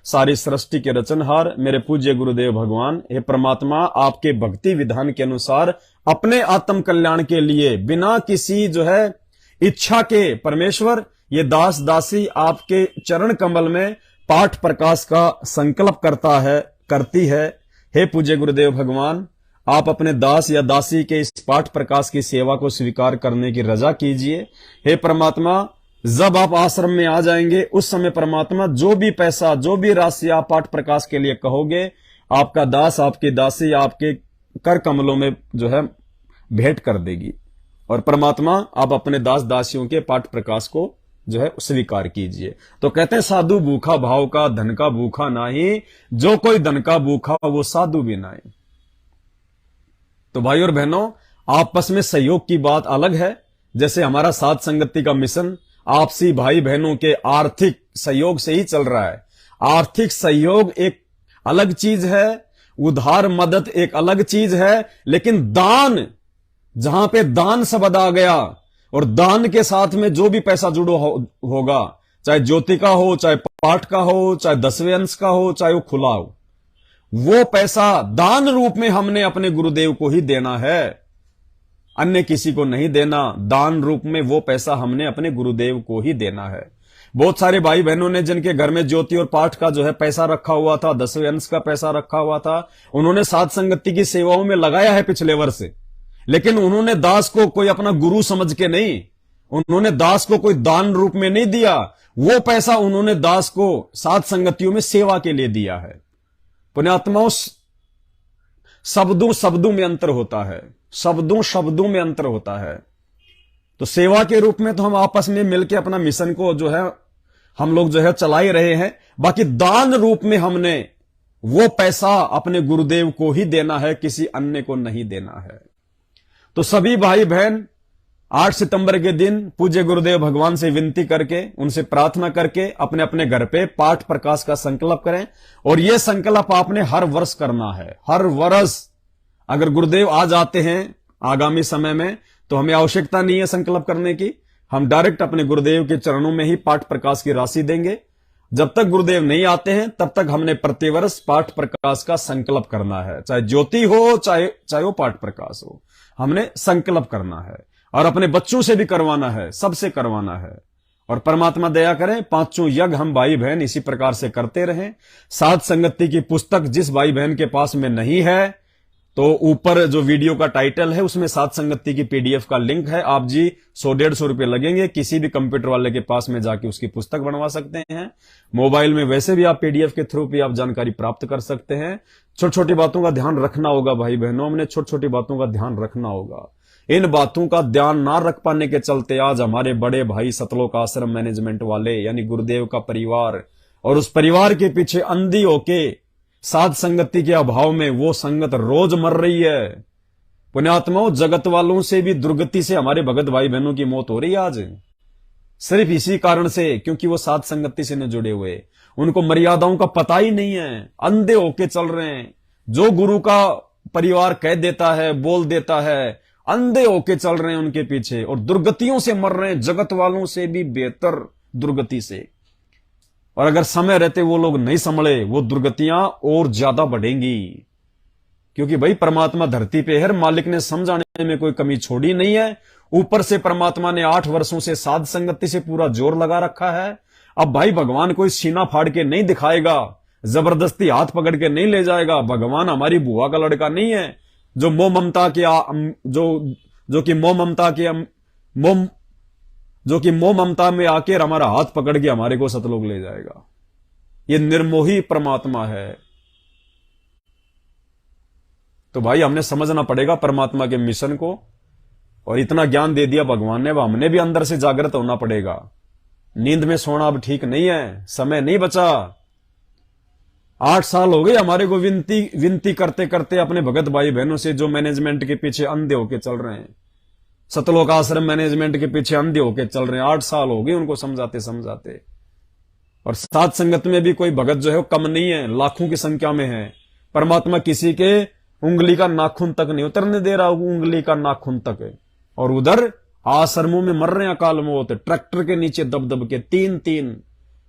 सारी सृष्टि के रचनहार मेरे पूज्य गुरुदेव भगवान, हे परमात्मा, आपके भक्ति विधान के अनुसार अपने आत्म कल्याण के लिए बिना किसी जो है इच्छा के परमेश्वर, ये दास दासी आपके चरण कमल में पाठ प्रकाश का संकल्प करता है, करती है। हे पूज्य गुरुदेव भगवान, आप अपने दास या दासी के इस पाठ प्रकाश की सेवा को स्वीकार करने की रजा कीजिए। हे परमात्मा, जब आप आश्रम में आ जाएंगे उस समय परमात्मा जो भी पैसा, जो भी राशि आप पाठ प्रकाश के लिए कहोगे, आपका दास, आपकी दासी आपके कर कमलों में जो है भेंट कर देगी। और परमात्मा, आप अपने दास दासियों के पाठ प्रकाश को जो है स्वीकार कीजिए। तो कहते हैं साधु भूखा भाव का, धन का भूखा नाही, जो कोई धन का भूखा वो साधु भी नहीं। तो भाई और बहनों, आपस में सहयोग की बात अलग है। जैसे हमारा साध संगति का मिशन आपसी भाई बहनों के आर्थिक सहयोग से ही चल रहा है। आर्थिक सहयोग एक अलग चीज है, उधार मदद एक अलग चीज है, लेकिन दान, जहां पे दान शब्द आ गया और दान के साथ में जो भी पैसा जुड़ो होगा, चाहे ज्योति का हो, चाहे पाठ का हो, चाहे 10वें अंश का हो, चाहे वो खुला हो, वो पैसा दान रूप में हमने अपने गुरुदेव को ही देना है, अन्य किसी को नहीं देना। दान रूप में वो पैसा हमने अपने गुरुदेव को ही देना है। बहुत सारे भाई बहनों ने जिनके घर में ज्योति और पाठ का जो है पैसा रखा हुआ था, 10वें अंश का पैसा रखा हुआ था, उन्होंने साध संगति की सेवाओं में लगाया है पिछले वर्ष से, लेकिन उन्होंने दास को कोई अपना गुरु समझ के नहीं, उन्होंने दास को कोई दान रूप में नहीं दिया। वो पैसा उन्होंने दास को साध संगतियों में सेवा के लिए दिया है। पुण्यात्माओं, शब्दों शब्दों में अंतर होता है, शब्दों शब्दों में अंतर होता है। तो सेवा के रूप में तो हम आपस में मिलकर अपना मिशन को जो है हम लोग जो है चला ही रहे हैं। बाकी दान रूप में हमने वो पैसा अपने गुरुदेव को ही देना है, किसी अन्य को नहीं देना है। तो सभी भाई बहन 8 सितंबर के दिन पूज्य गुरुदेव भगवान से विनती करके, उनसे प्रार्थना करके अपने अपने घर पे पाठ प्रकाश का संकल्प करें। और यह संकल्प आपने हर वर्ष करना है, हर वर्ष। अगर गुरुदेव आ जाते हैं आगामी समय में तो हमें आवश्यकता नहीं है संकल्प करने की, हम डायरेक्ट अपने गुरुदेव के चरणों में ही पाठ प्रकाश की राशि देंगे। जब तक गुरुदेव नहीं आते हैं तब तक हमने प्रतिवर्ष पाठ प्रकाश का संकल्प करना है, चाहे ज्योति हो चाहे वो पाठ प्रकाश हो, हमने संकल्प करना है। और अपने बच्चों से भी करवाना है, सबसे करवाना है। और परमात्मा दया करें, पांचों यज्ञ हम भाई बहन इसी प्रकार से करते रहें। साध संगति की पुस्तक जिस भाई बहन के पास में नहीं है, तो ऊपर जो वीडियो का टाइटल है उसमें साध संगति की पीडीएफ का लिंक है। आप जी 100-150 रुपए लगेंगे, किसी भी कंप्यूटर वाले के पास में जाके उसकी पुस्तक बनवा सकते हैं। मोबाइल में वैसे भी आप पीडीएफ के थ्रू भी आप जानकारी प्राप्त कर सकते हैं। छोटी छोटी बातों का ध्यान रखना होगा भाई बहनों, हमने छोटी छोटी बातों का ध्यान रखना होगा। इन बातों का ध्यान ना रख पाने के चलते आज हमारे बड़े भाई सतलोक आश्रम मैनेजमेंट वाले यानी गुरुदेव का परिवार और उस परिवार के पीछे अंधी होके साध संगति के अभाव में वो संगत रोज मर रही है। पुण्यात्माओं, जगत वालों से भी दुर्गति से हमारे भगत भाई बहनों की मौत हो रही है आज, सिर्फ इसी कारण से, क्योंकि वो साध संगति से न जुड़े हुए, उनको मर्यादाओं का पता ही नहीं है, अंधे होके चल रहे हैं। जो गुरु का परिवार कह देता है, बोल देता है, अंधे होके चल रहे हैं उनके पीछे और दुर्गतियों से मर रहे हैं, जगत वालों से भी बेहतर दुर्गति से। और अगर समय रहते वो लोग नहीं संभले, वो दुर्गतियां और ज्यादा बढ़ेंगी। क्योंकि भाई परमात्मा धरती पे है, मालिक ने समझाने में कोई कमी छोड़ी नहीं है। ऊपर से परमात्मा ने 8 वर्षों से साध संगति से पूरा जोर लगा रखा है। अब भाई भगवान कोई सीना फाड़ के नहीं दिखाएगा, जबरदस्ती हाथ पकड़ के नहीं ले जाएगा। भगवान हमारी बुआ का लड़का नहीं है जो मोह ममता के जो कि मोह ममता में आके हमारा हाथ पकड़ के हमारे को सतलोक ले जाएगा। ये निर्मोही परमात्मा है। तो भाई हमने समझना पड़ेगा परमात्मा के मिशन को, और इतना ज्ञान दे दिया भगवान ने, हमने भी अंदर से जागृत होना पड़ेगा। नींद में सोना अब ठीक नहीं है, समय नहीं बचा। 8 साल हो गए हमारे को विनती करते करते अपने भगत भाई बहनों से, जो मैनेजमेंट के पीछे अंधे होके चल रहे हैं, सतलोक आश्रम मैनेजमेंट के पीछे अंधे होके चल रहे हैं। 8 साल हो गए उनको समझाते समझाते। और साध संगत में भी कोई भगत जो है वो कम नहीं है, लाखों की संख्या में है। परमात्मा किसी के उंगली का नाखून तक नहीं उतरने दे रहा, उंगली का नाखून तक। और उधर आश्रमों में मर रहे हैं अकाल मौत, ट्रैक्टर के नीचे दब दब के 3-3।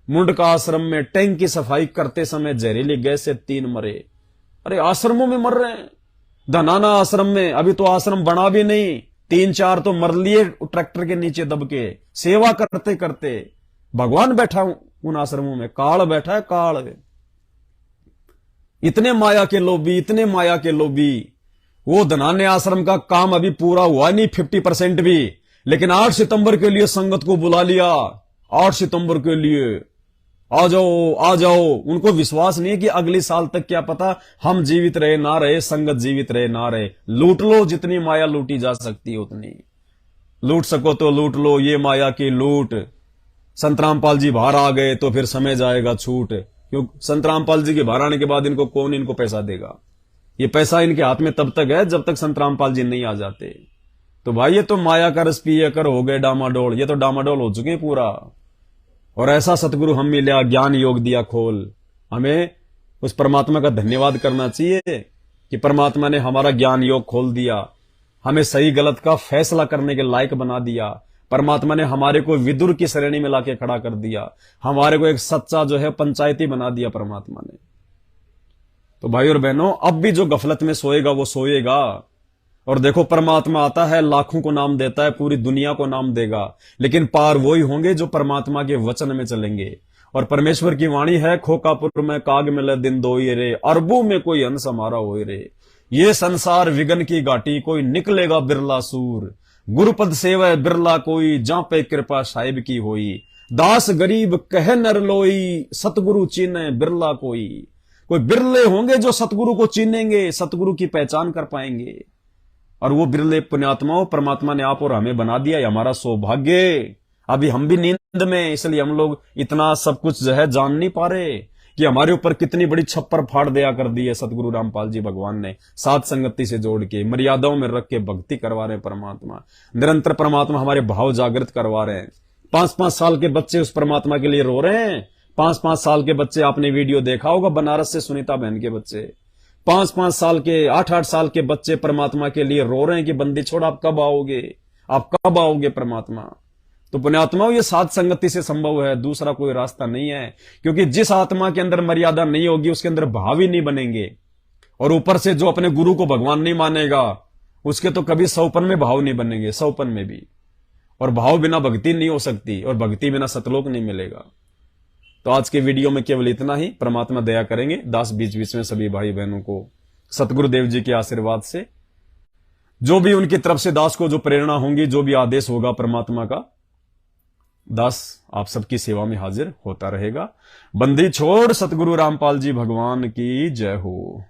मुंडका आश्रम में टैंक की सफाई करते समय जहरीली गैस से 3 मरे। अरे आश्रमों में मर रहे हैं। धनाना आश्रम में अभी तो आश्रम बना भी नहीं, 3-4 तो मर लिए ट्रैक्टर के नीचे दब के, सेवा करते करते। भगवान बैठा उन आश्रमों में, काल बैठा है, काल। इतने माया के लोभी, इतने माया के लोभी। वो धनाने आश्रम का काम अभी पूरा हुआ नहीं 50% भी, लेकिन 8 सितंबर के लिए संगत को बुला लिया। 8 सितंबर के लिए आ जाओ आ जाओ। उनको विश्वास नहीं है कि अगले साल तक क्या पता हम जीवित रहे ना रहे, संगत जीवित रहे ना रहे। लूट लो, जितनी माया लूटी जा सकती है उतनी लूट सको तो लूट लो, ये माया की लूट। संत रामपाल जी बाहर आ गए तो फिर समय जाएगा छूट, क्योंकि संत रामपाल जी के बाहर आने के बाद इनको कौन इनको पैसा देगा। ये पैसा इनके हाथ में तब तक है जब तक संत रामपाल जी नहीं आ जाते। तो भाई ये तो माया का रस पिए कर हो गए डामाडोल, ये तो डामाडोल हो चुके पूरा। और ऐसा सतगुरु हम मिला, ज्ञान योग दिया खोल। हमें उस परमात्मा का धन्यवाद करना चाहिए कि परमात्मा ने हमारा ज्ञान योग खोल दिया, हमें सही गलत का फैसला करने के लायक बना दिया। परमात्मा ने हमारे को विदुर की श्रेणी में लाके खड़ा कर दिया, हमारे को एक सच्चा जो है पंचायती बना दिया परमात्मा ने। तो भाई और बहनों, अब भी जो गफलत में सोएगा वो सोएगा। और देखो परमात्मा आता है, लाखों को नाम देता है, पूरी दुनिया को नाम देगा, लेकिन पार वही होंगे जो परमात्मा के वचन में चलेंगे। और परमेश्वर की वाणी है, खोकापुर में काग मिले दिन दोई रे, अरबों में कोई हंस हमारा होए रे। ये संसार विगन की घाटी, कोई निकलेगा बिरला सूर। गुरुपद सेवा बिरला कोई, जहां पे कृपा साहिब की होई। दास गरीब कह नर लोई, सतगुरु चीने बिरला कोई। कोई बिरले होंगे जो सतगुरु को चीनेंगे, सतगुरु की पहचान कर पाएंगे। और वो बिरले पुण्यात्माओं परमात्मा ने आप और हमें बना दिया, ये हमारा सौभाग्य। अभी हम भी नींद में, इसलिए हम लोग इतना सब कुछ जो है जान नहीं पा रहे कि हमारे ऊपर कितनी बड़ी छप्पर फाड़ दिया कर दी है सतगुरु रामपाल जी भगवान ने। साध संगति से जोड़ के, मर्यादाओं में रख के भक्ति करवा रहे हैं परमात्मा। निरंतर परमात्मा हमारे भाव जागृत करवा रहे हैं। 5-5 साल के बच्चे उस परमात्मा के लिए रो रहे हैं। 5-5 साल के बच्चे, आपने वीडियो देखा होगा बनारस से सुनीता बहन के बच्चे, 5-5 साल के, 8-8 साल के बच्चे परमात्मा के लिए रो रहे हैं कि बंदी छोड़, आप कब आओगे, आप कब आओगे परमात्मा। तो पुण्यात्माओं, ये साध संगति से संभव है, दूसरा कोई रास्ता नहीं है। क्योंकि जिस आत्मा के अंदर मर्यादा नहीं होगी उसके अंदर भाव ही नहीं बनेंगे। और ऊपर से जो अपने गुरु को भगवान नहीं मानेगा उसके तो कभी सौपन में भाव नहीं बनेंगे, सौपन में भी। और भाव बिना भक्ति नहीं हो सकती, और भक्ति बिना सतलोक नहीं मिलेगा। तो आज के वीडियो में केवल इतना ही। परमात्मा दया करेंगे। दास बीच बीच में सभी भाई बहनों को सतगुरुदेव जी के आशीर्वाद से, जो भी उनकी तरफ से दास को जो प्रेरणा होंगी, जो भी आदेश होगा परमात्मा का, दास आप सबकी सेवा में हाजिर होता रहेगा। बंदी छोड़ सतगुरु रामपाल जी भगवान की जय हो।